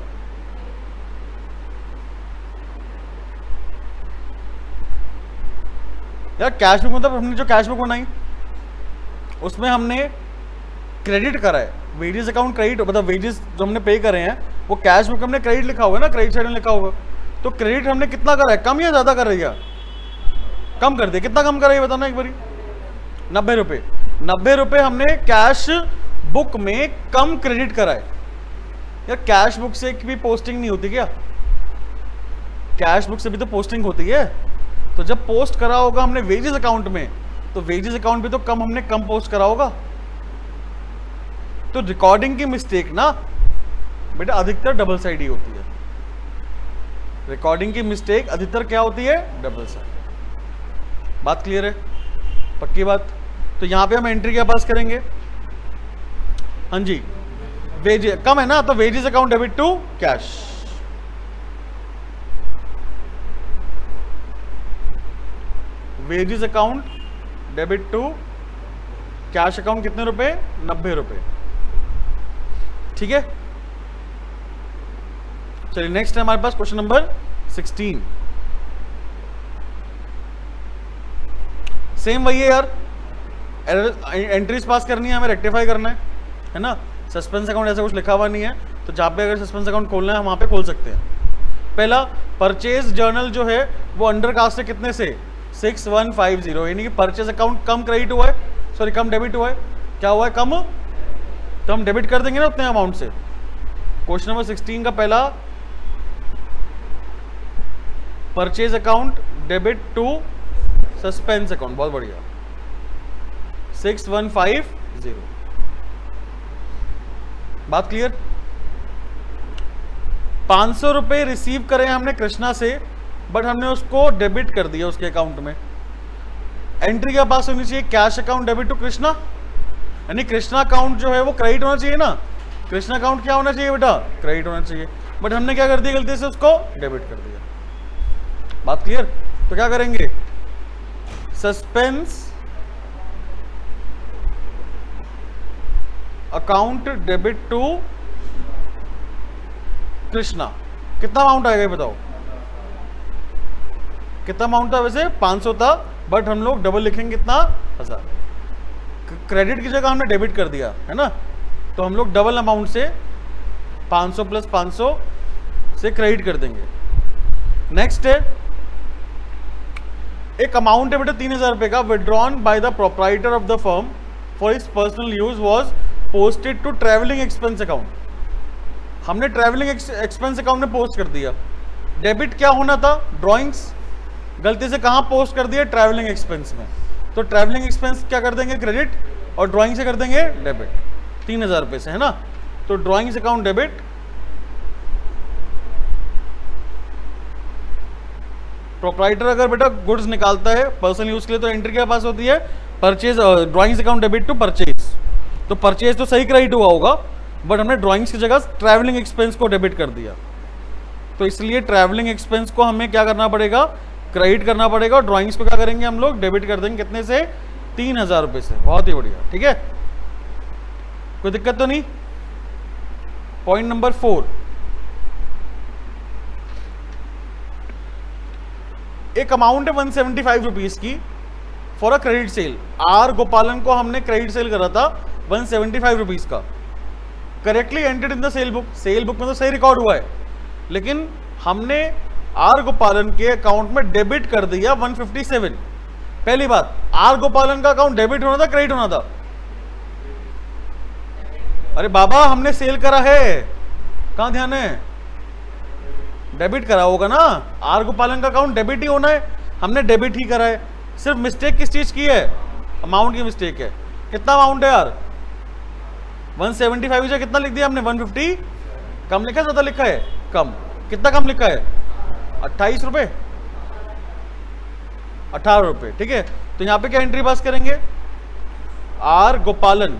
यार कैश बुक मतलब हमने जो कैश बुक बनाई उसमें हमने क्रेडिट करा है। वेजेस अकाउंट क्रेडिट, मतलब वेजेस जो हमने पे करे हैं वो कैश बुक हमने क्रेडिट लिखा होगा ना, क्रेडिट साइड में लिखा होगा। तो क्रेडिट हमने कितना करा है? कम या ज्यादा कर रही है? कम कर दिया। कितना कम करा है बताना एक बारी? 90 रुपए। 90 रुपए हमने कैश बुक में कम क्रेडिट करा है। यार कैश बुक से भी पोस्टिंग नहीं होती क्या? कैश बुक से भी तो पोस्टिंग होती है। तो जब पोस्ट करा होगा हमने वेजेस अकाउंट में, तो वेजेस अकाउंट भी तो हमने कम पोस्ट करा होगा। तो रिकॉर्डिंग की मिस्टेक ना बेटा अधिकतर डबल साइड ही होती है। रिकॉर्डिंग की मिस्टेक अधिकतर क्या होती है? Double side. बात क्लियर है? पक्की बात। तो यहां पे हम एंट्री क्या पास करेंगे? हाँ जी, वेज कम है ना, तो wages account debit to cash. Wages account debit to cash account कितने रुपए? 90 रुपए। ठीक है, चलिए नेक्स्ट है हमारे पास क्वेश्चन नंबर 16। सेम वही है यार, एंट्रीज पास करनी है हमें, रेक्टिफाई करना है ना। सस्पेंस अकाउंट ऐसा कुछ लिखा हुआ नहीं है, तो जहां पे अगर सस्पेंस अकाउंट खोलना है वहां पे खोल सकते हैं। पहला परचेज जर्नल जो है वो अंडर कास्ट है कितने से? 6150, यानी कि परचेज अकाउंट कम क्रेडिट हुआ है, सॉरी कम डेबिट हुआ है। क्या हुआ है? कम। तो हम डेबिट कर देंगे ना उतने अमाउंट से। क्वेश्चन नंबर 16 का पहला, purchase account debit to suspense account, बहुत बढ़िया, 6150। बात क्लियर? 500 रुपए रिसीव करे हमने कृष्णा से, बट हमने उसको डेबिट कर दिया उसके अकाउंट में। एंट्री क्या पास होनी चाहिए? Cash account debit to Krishna, यानी कृष्णा अकाउंट जो है वो क्रेडिट होना चाहिए ना। कृष्णा अकाउंट क्या होना चाहिए बेटा? क्रेडिट होना चाहिए, बट हमने क्या कर दिया गलती से? उसको डेबिट कर दिया। बात क्लियर? तो क्या करेंगे? Suspense account debit to Krishna. कितना अमाउंट आएगा ये बताओ? कितना अमाउंट था वैसे? 500 था, बट हम लोग डबल लिखेंगे कितना? 1000। क्रेडिट की जगह हमने डेबिट कर दिया है ना, तो हम लोग डबल अमाउंट से 500 प्लस 500 से क्रेडिट कर देंगे। नेक्स्ट है, एक अमाउंट है बेटा 3000 रुपए का, withdrawn by the proprietor of the firm for his personal use was posted to travelling expense account. हमने ट्रैवलिंग एक्सपेंस अकाउंट में पोस्ट कर दिया। डेबिट क्या होना था? ड्राइंग्स। गलती से कहां पोस्ट कर दिया? ट्रैवलिंग एक्सपेंस में। तो ट्रैवलिंग एक्सपेंस क्या कर देंगे? क्रेडिट, और ड्राइंग से कर देंगे डेबिट, 3000 रुपए से, है ना। तो ड्राइंग्स अकाउंट डेबिट, प्रोप्राइटर अगर बेटा गुड्स निकालता है पर्सनल यूज के लिए, तो एंट्री क्या पास होती है? Purchase, drawings account debit to purchase. तो परचेज तो सही क्रेडिट हुआ होगा, बट हमने ड्राइंग्स की जगह ट्रैवलिंग एक्सपेंस को डेबिट कर दिया, तो इसलिए ट्रैवलिंग एक्सपेंस को हमें क्या करना पड़ेगा? क्रेडिट करना पड़ेगा, और ड्राइंग्स को क्या करेंगे हम लोग? डेबिट कर देंगे। कितने से? 3000 रुपए से। बहुत ही बढ़िया, ठीक है, कोई दिक्कत तो नहीं। पॉइंट नंबर 4, एक अमाउंट है 175 रुपीज की for a credit sale. R Gopalan को हमने क्रेडिट सेल करा था 175 रुपीज का। Correctly entered in the cell book, cell book में तो सही रिकॉर्ड हुआ है, लेकिन हमने आर गोपालन के अकाउंट में डेबिट कर दिया 157। पहली बात, आर गोपालन का अकाउंट डेबिट होना था क्रेडिट होना था? अरे बाबा हमने सेल करा है, कहां ध्यान है? डेबिट करा होगा ना। आर गोपालन का अकाउंट डेबिट ही होना है, हमने डेबिट ही करा है। सिर्फ मिस्टेक किस चीज की है? अमाउंट की मिस्टेक है। कितना अमाउंट है यार? 175 से कितना लिख दिया हमने? 150। कम लिखा है ज्यादा लिखा है? कम। कितना कम लिखा है? 28 रुपए, 18 रुपए, ठीक है। तो यहां पे क्या एंट्री पास करेंगे? आर गोपालन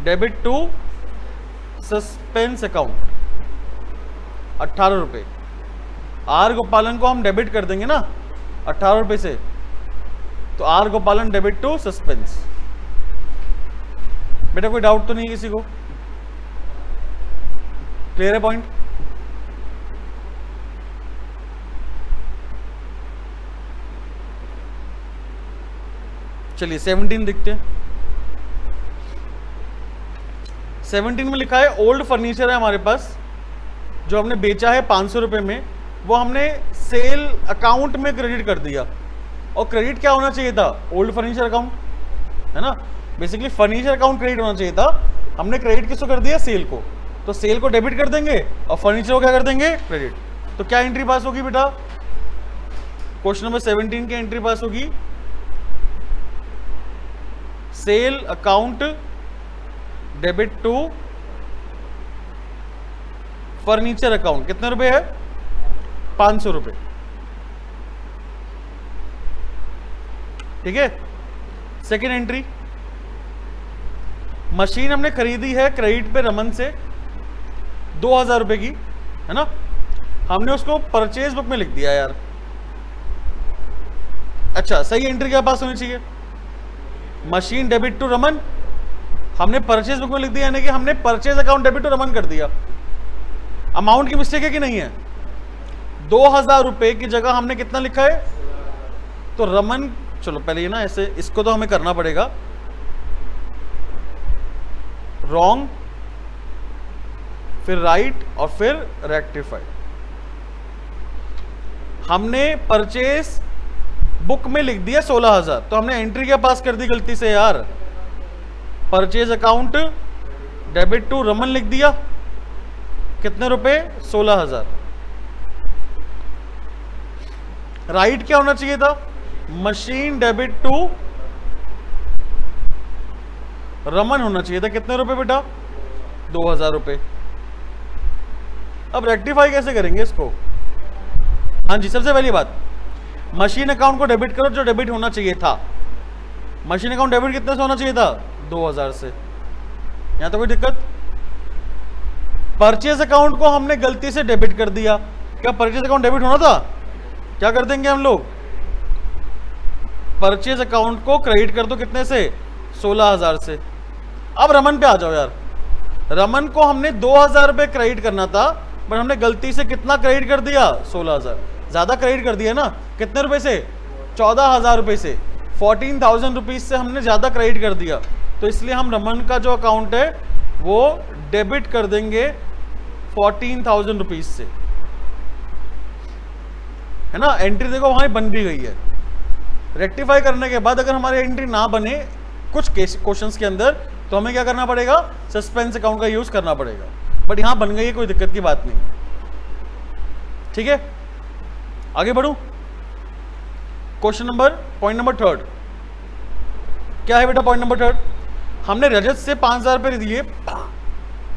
डेबिट टू सस्पेंस अकाउंट 18 रुपए। आर गोपालन को हम डेबिट कर देंगे ना 18 रुपए से, तो आर गोपालन डेबिट टू सस्पेंस। बेटा कोई डाउट तो नहीं किसी को? क्लियर है पॉइंट? चलिए 17 देखते हैं। 17 में लिखा है ओल्ड फर्नीचर है हमारे पास, जो हमने बेचा है 500 रुपए में, वो हमने सेल अकाउंट में क्रेडिट कर दिया। और क्रेडिट क्या होना चाहिए था? ओल्ड फर्नीचर अकाउंट, है ना। बेसिकली फर्नीचर अकाउंट क्रेडिट होना चाहिए था, हमने क्रेडिट किसको कर दिया, सेल को, तो सेल को डेबिट कर देंगे और फर्नीचर को क्या कर देंगे, क्रेडिट। तो क्या एंट्री पास होगी बेटा, क्वेश्चन नंबर 17 की एंट्री पास होगी, sale account debit to furniture account, कितने रुपए है, 500 रुपए। ठीक है। सेकेंड एंट्री, मशीन हमने खरीदी है क्रेडिट पे रमन से 2000 रुपए की, है ना, हमने उसको परचेज बुक में लिख दिया यार। अच्छा, सही एंट्री क्या पास होनी चाहिए, मशीन डेबिट टू रमन, हमने परचेज बुक में लिख दिया, यानी कि हमने purchase account debit to Raman कर दिया। अमाउंट की मिस्टेक है कि नहीं है, 2000 रुपए की जगह हमने कितना लिखा है, तो रमन, चलो पहले ये ना ऐसे, इसको तो हमें करना पड़ेगा, रॉन्ग, फिर राइट और फिर रेक्टिफाई। हमने परचेज बुक में लिख दिया 16000, तो हमने एंट्री क्या पास कर दी गलती से यार, purchase account debit to Raman लिख दिया, कितने रुपए, 16000। राइट क्या होना चाहिए था, मशीन डेबिट टू रमन होना चाहिए था, कितने रुपए बेटा, 2000 रुपए। अब रेक्टिफाई कैसे करेंगे इसको, हाँ जी, सबसे पहली बात, मशीन अकाउंट को डेबिट करो जो डेबिट होना चाहिए था। मशीन अकाउंट डेबिट कितने से होना चाहिए था, 2000 से, यहां तो कोई दिक्कत। परचेज अकाउंट को हमने गलती से डेबिट कर दिया, क्या परचेज अकाउंट डेबिट होना था, क्या कर देंगे हम लोग, परचेज अकाउंट को क्रेडिट कर दो, कितने से, 16000 से। अब रमन पे आ जाओ यार, रमन को हमने 2000 रुपए क्रेडिट करना था, बट हमने गलती से कितना क्रेडिट कर दिया, 16000, ज्यादा क्रेडिट कर दिया ना, कितने रुपए से, 14000 रुपए से, 14,000 रुपीज से हमने ज्यादा क्रेडिट कर दिया, तो इसलिए हम रमन का जो अकाउंट है वो डेबिट कर देंगे 14,000 रुपीज से, है ना। एंट्री देखो वहां बन भी गई है। रेक्टिफाई करने के बाद अगर हमारी एंट्री ना बने कुछ क्वेश्चंस के अंदर, तो हमें क्या करना पड़ेगा, सस्पेंस अकाउंट का यूज करना पड़ेगा, बट यहां बन गई है, कोई दिक्कत की बात नहीं। ठीक है, आगे बढ़ूं, क्वेश्चन नंबर, पॉइंट नंबर 3 क्या है बेटा, पॉइंट नंबर 3, हमने रजत से 5000 रुपए दिए,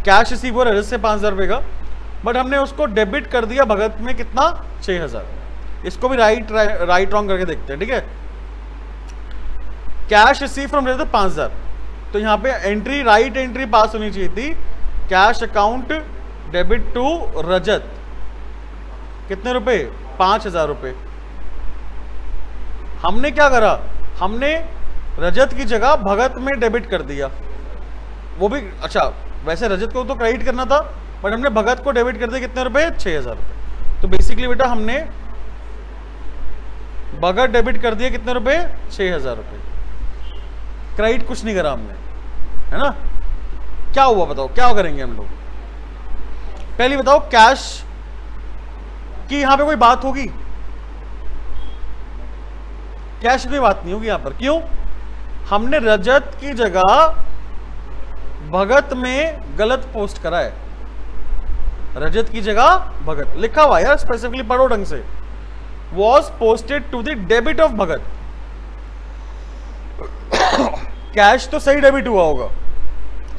कैश रिसीव हो रजत से 5000 रुपए का, बट हमने उसको डेबिट कर दिया भगत में कितना, 6000। इसको भी राइट रॉन्ग करके देखते हैं। ठीक है, कैश रिसीव फ्रॉम रजत 5000, तो यहां पे एंट्री, राइट एंट्री पास होनी चाहिए थी, कैश अकाउंट डेबिट टू रजत, कितने रुपए, 5000 रुपए। हमने क्या करा, हमने रजत की जगह भगत में डेबिट कर दिया, वो भी, अच्छा वैसे रजत को तो क्रेडिट करना था, बट हमने भगत को डेबिट कर दिया, कितने रुपए, 6000 रुपए। तो बेसिकली बेटा हमने भगत डेबिट कर दिया, कितने रुपए, 6000 रुपए, क्रेडिट कुछ नहीं करा हमने, है ना। क्या हुआ बताओ, क्या करेंगे हम लोग, पहले बताओ, कैश की यहां पे कोई बात होगी, कैश की बात नहीं होगी यहां पर, क्यों, हमने रजत की जगह भगत में गलत पोस्ट करा है, रजत की जगह भगत लिखा हुआ यार, स्पेसिफिकली पढ़ो ढंग से, was posted to the debit of Bhagat. Cash तो सही डेबिट हुआ होगा,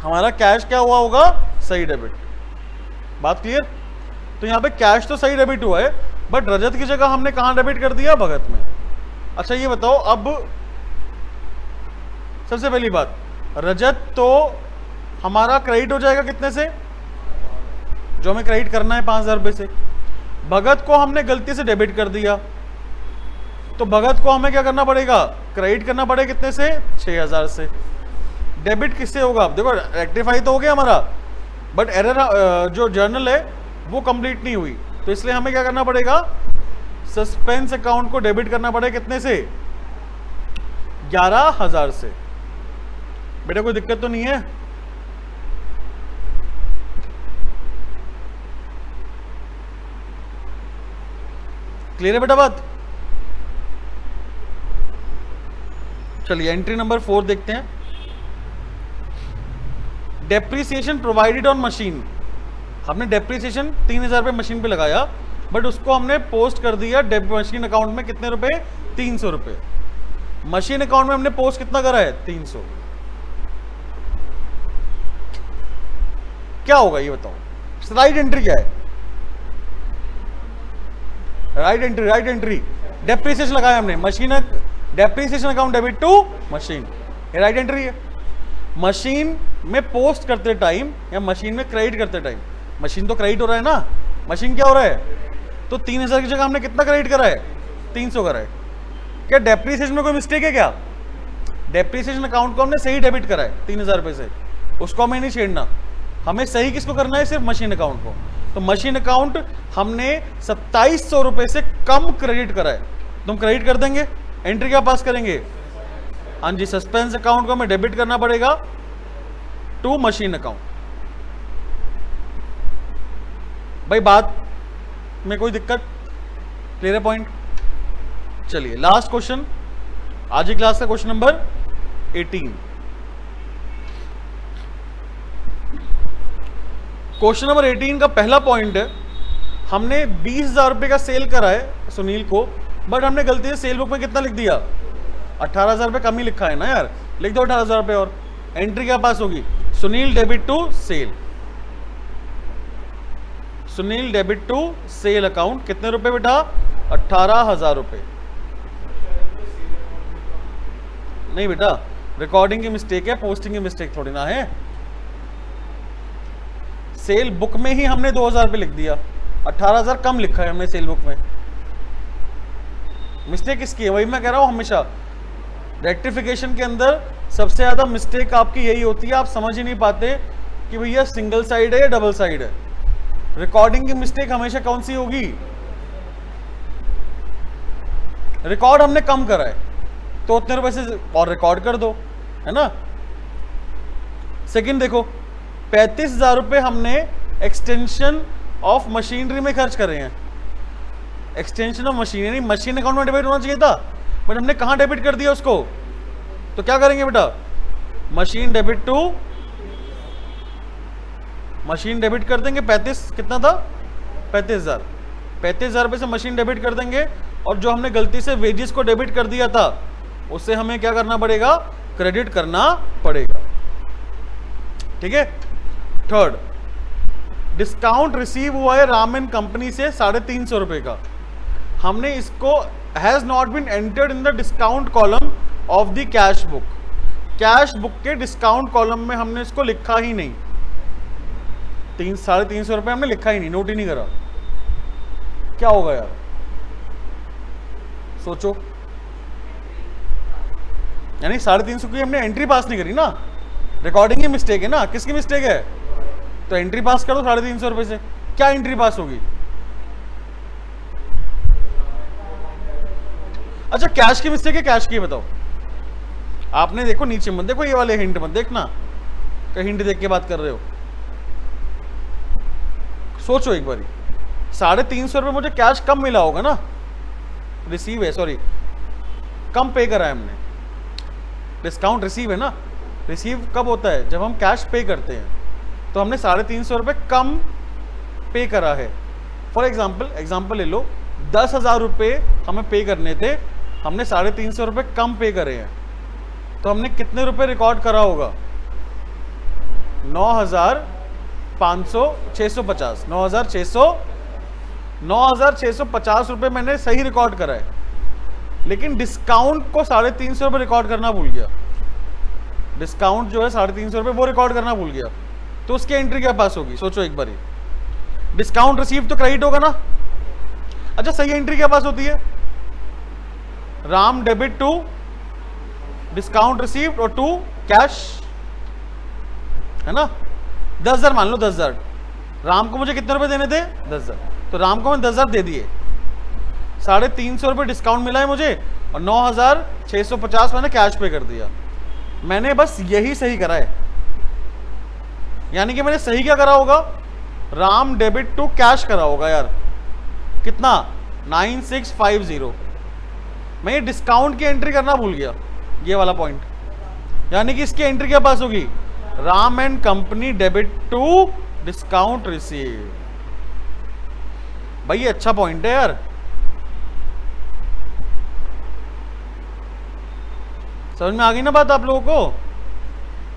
हमारा कैश क्या हुआ होगा, सही डेबिट, बात क्लियर। तो यहां पे कैश तो सही डेबिट हुआ है, बट रजत की जगह हमने कहां डेबिट कर दिया, भगत में। अच्छा ये बताओ, अब सबसे पहली बात, रजत तो हमारा क्रेडिट हो जाएगा कितने से, जो हमें क्रेडिट करना है 5000 रुपए से, भगत को हमने गलती से डेबिट कर दिया, तो भगत को हमें क्या करना पड़ेगा, क्रेडिट करना पड़ेगा, कितने से, 6000 से। डेबिट किससे होगा, देखो रेक्टिफाई तो हो गया हमारा, बट एरर जो जर्नल है वो कंप्लीट नहीं हुई, तो इसलिए हमें क्या करना पड़ेगा, सस्पेंस अकाउंट को डेबिट करना पड़ेगा, कितने से, 11000 से। बेटा कोई दिक्कत तो नहीं है, क्लियर है बेटा बात। चलिए एंट्री नंबर 4 देखते हैं, डेप्रिसिएशन प्रोवाइडेड ऑन मशीन, हमने डेप्रिसिएशन 3000 रुपये मशीन पे लगाया, बट उसको हमने पोस्ट कर दिया मशीन अकाउंट में कितने रुपए, 300 रुपये। मशीन अकाउंट में हमने पोस्ट कितना करा है, 300। क्या होगा ये बताओ, राइट एंट्री क्या है, राइट एंट्री डेप्रिसिएशन लगाया हमने, machine depreciation account debit to machine, ये राइट एंट्री है। मशीन में पोस्ट करते टाइम या मशीन में क्रेडिट करते टाइम, मशीन तो क्रेडिट हो रहा है ना, मशीन क्या हो रहा है, तो 3000 की जगह हमने कितना क्रेडिट करा है, 300 करा है। क्या डेप्रिसिएशन में कोई मिस्टेक है क्या, डेप्रिसिएशन अकाउंट को हमने सही डेबिट करा है 3000 रुपये से, उसको हमें नहीं छेड़ना, हमें सही किसको करना है, सिर्फ मशीन अकाउंट को। तो मशीन अकाउंट हमने 2700 रुपये से कम क्रेडिट करा है, तुम क्रेडिट कर देंगे, एंट्री क्या पास करेंगे, हाँ जी, सस्पेंस अकाउंट को हमें डेबिट करना पड़ेगा टू मशीन अकाउंट। भाई बात में कोई दिक्कत, क्लियर है पॉइंट। चलिए लास्ट क्वेश्चन, आज की क्लास का क्वेश्चन नंबर 18। क्वेश्चन नंबर 18 का पहला पॉइंट है, हमने 20,000 रुपये का सेल करा है सुनील को, बट हमने गलती से सेल बुक में कितना लिख दिया, 18,000 रुपये कम ही लिखा है ना यार, लिख दो 18,000 रुपये और एंट्री क्या पास होगी, Sunil debit to sale, Sunil debit to sale account कितने रुपए बेटा, 18,000 रुपये। नहीं बेटा, रिकॉर्डिंग की मिस्टेक है, पोस्टिंग की मिस्टेक थोड़ी ना है। सेल बुक में ही हमने 2,000 रुपये लिख दिया, 18,000 कम लिखा है हमने सेल बुक में, मिस्टेक किसकी है, वही मैं कह रहा हूं हमेशा रेक्टिफिकेशन के अंदर सबसे ज्यादा मिस्टेक आपकी यही होती है, आप समझ ही नहीं पाते कि भैया सिंगल साइड है या डबल साइड है। रिकॉर्डिंग की मिस्टेक हमेशा कौन सी होगी, रिकॉर्ड हमने कम करा है तो उतने रुपए से और रिकॉर्ड कर दो, है ना। सेकंड देखो, 35,000 रुपये हमने एक्सटेंशन ऑफ मशीनरी में खर्च करे हैं, extension of machinery machine account में डेबिट होना चाहिए था, बट हमने कहां डेबिट कर दिया उसको, तो क्या करेंगे बेटा, machine debit to machine debit कर देंगे, 35 कितना था, 35,000 रुपये से मशीन डेबिट कर देंगे, और जो हमने गलती से वेजेस को डेबिट कर दिया था उससे हमें क्या करना पड़ेगा, क्रेडिट करना पड़ेगा, ठीक है। थर्ड, डिस्काउंट रिसीव हुआ है राम एंड कंपनी से 350 रुपये का, हमने इसको has not been entered in the discount column of the cash book, cash book के डिस्काउंट कॉलम में हमने इसको लिखा ही नहीं, 350 रुपये हमने लिखा ही नहीं, नोट ही नहीं करा, क्या होगा यार, सोचो, यानी 350 की हमने एंट्री पास नहीं करी ना, रिकॉर्डिंग की मिस्टेक है ना, किसकी मिस्टेक है, तो एंट्री पास करो 350 रुपये से, क्या एंट्री पास होगी, अच्छा कैश की मिस्टेक है, कैश की बताओ, आपने देखो नीचे मत देखो, ये वाले हिंट मत देखना, कहीं हिंट देख के बात कर रहे हो, सोचो एक बारी, 350 रुपये मुझे कैश कम मिला होगा ना, रिसीव है, सॉरी कम पे करा है हमने, डिस्काउंट रिसीव है ना, रिसीव कब होता है, जब हम कैश पे करते हैं, तो हमने 350 रुपये कम पे करा है। फॉर एग्जाम्पल ले लो, 10,000 रुपये हमें पे करने थे, हमने 350 रुपये कम पे करे हैं, तो हमने कितने रुपए रिकॉर्ड करा होगा, 9,650 रुपये मैंने सही रिकॉर्ड करा है, लेकिन डिस्काउंट को 350 रुपये रिकॉर्ड करना भूल गया, डिस्काउंट जो है 350 रुपये वो रिकॉर्ड करना भूल गया, तो उसकी एंट्री क्या पास होगी, सोचो एक बारी, डिस्काउंट रिसीव तो क्रेडिट होगा ना, अच्छा सही एंट्री क्या पास होती है, Ram debit to discount received और टू कैश, है ना। 10,000 मान लो, 10,000, राम को मुझे कितने रुपए देने थे, 10,000, तो राम को मैंने 10,000 दे दिए, 350 रुपये डिस्काउंट मिला है मुझे, और 9,650 मैंने कैश पे कर दिया, मैंने बस यही सही करा है, यानी कि मैंने सही क्या करा होगा, राम डेबिट टू कैश करा होगा यार, कितना 9650, मैं ये डिस्काउंट की एंट्री करना भूल गया, ये वाला पॉइंट, यानी कि इसकी एंट्री क्या पास होगी, Ram and company debit to discount receive. भाई ये अच्छा पॉइंट है यार, समझ में आ गई ना बात आप लोगों को?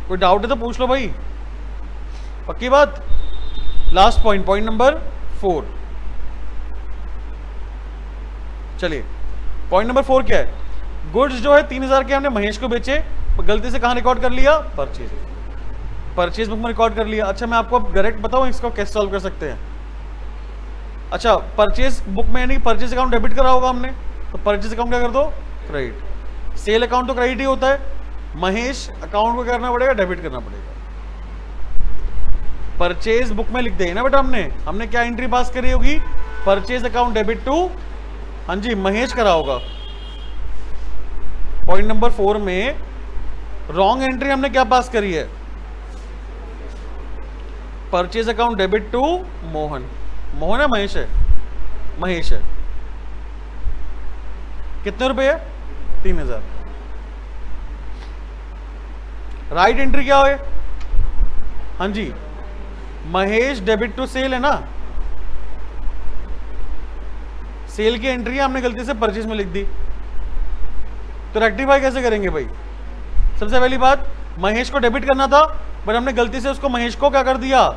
कोई डाउट है तो पूछ लो भाई, पक्की बात। Last point, point number 4। चलिए पॉइंट नंबर 4 क्या है? गुड्स जो है 3000 के हमने महेश को बेचे, गलती से कहां रिकॉर्ड कर लिया? परचेज, परचेज बुक में रिकॉर्ड कर लिया। अच्छा मैं आपको अब डायरेक्ट बताऊं इसको कैसे सॉल्व कर सकते हैं। अच्छा परचेज बुक में यानी परचेज अकाउंट डेबिट करा होगा हमने, तो परचेज अकाउंट क्या कर दो? क्रेडिट। सेल अकाउंट तो क्रेडिट ही होता है, महेश अकाउंट को करना पड़ेगा डेबिट करना पड़ेगा। परचेज बुक में लिख देंगे ना बेटा, हमने क्या एंट्री पास करी होगी? परचेज अकाउंट डेबिट टू, हाँ जी महेश करा होगा। पॉइंट नंबर 4 में रॉन्ग एंट्री हमने क्या पास करी है? Purchase account debit to Mohan. Mohan है महेश है? महेश है। कितने रुपए है? 3000। राइट एंट्री क्या है? हाँ जी महेश डेबिट टू सेल है ना, सेल की एंट्री हमने गलती से परचेज में लिख दी, तो रेक्टिफाई कैसे करेंगे भाई? सबसे पहली बात, महेश को डेबिट करना था बट हमने गलती से उसको महेश को क्या कर दिया?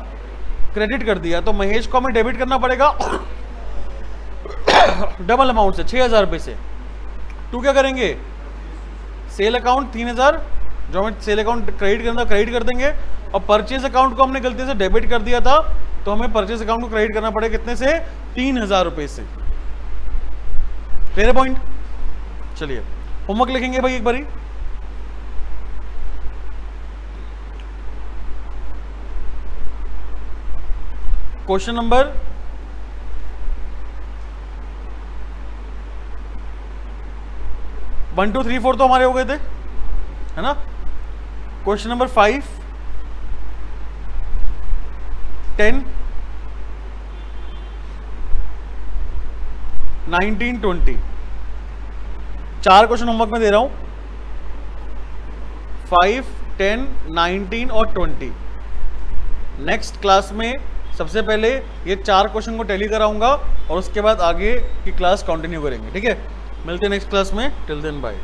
क्रेडिट कर दिया। तो महेश को हमें डेबिट करना पड़ेगा डबल अमाउंट से, 6000 रुपए से। टू क्या करेंगे? सेल अकाउंट 3000 जो हमें सेल अकाउंट क्रेडिट करना क्रेडिट कर देंगे, और परचेज अकाउंट को हमने गलती से डेबिट कर दिया था तो हमें परचेज अकाउंट को क्रेडिट करना पड़ेगा कितने से? 3000 रुपए से। Clear point? चलिए होमवर्क लिखेंगे भाई एक बारी। क्वेश्चन नंबर 1 2 3 4 तो हमारे हो गए थे, है ना। क्वेश्चन नंबर 5 10 19 20 4 क्वेश्चन होमवर्क में दे रहा हूं, 5 10 19 और 20। नेक्स्ट क्लास में सबसे पहले ये 4 क्वेश्चन को टैली कराऊंगा और उसके बाद आगे की क्लास कंटिन्यू करेंगे, ठीक है। मिलते हैं नेक्स्ट क्लास में, टिल देन बाय।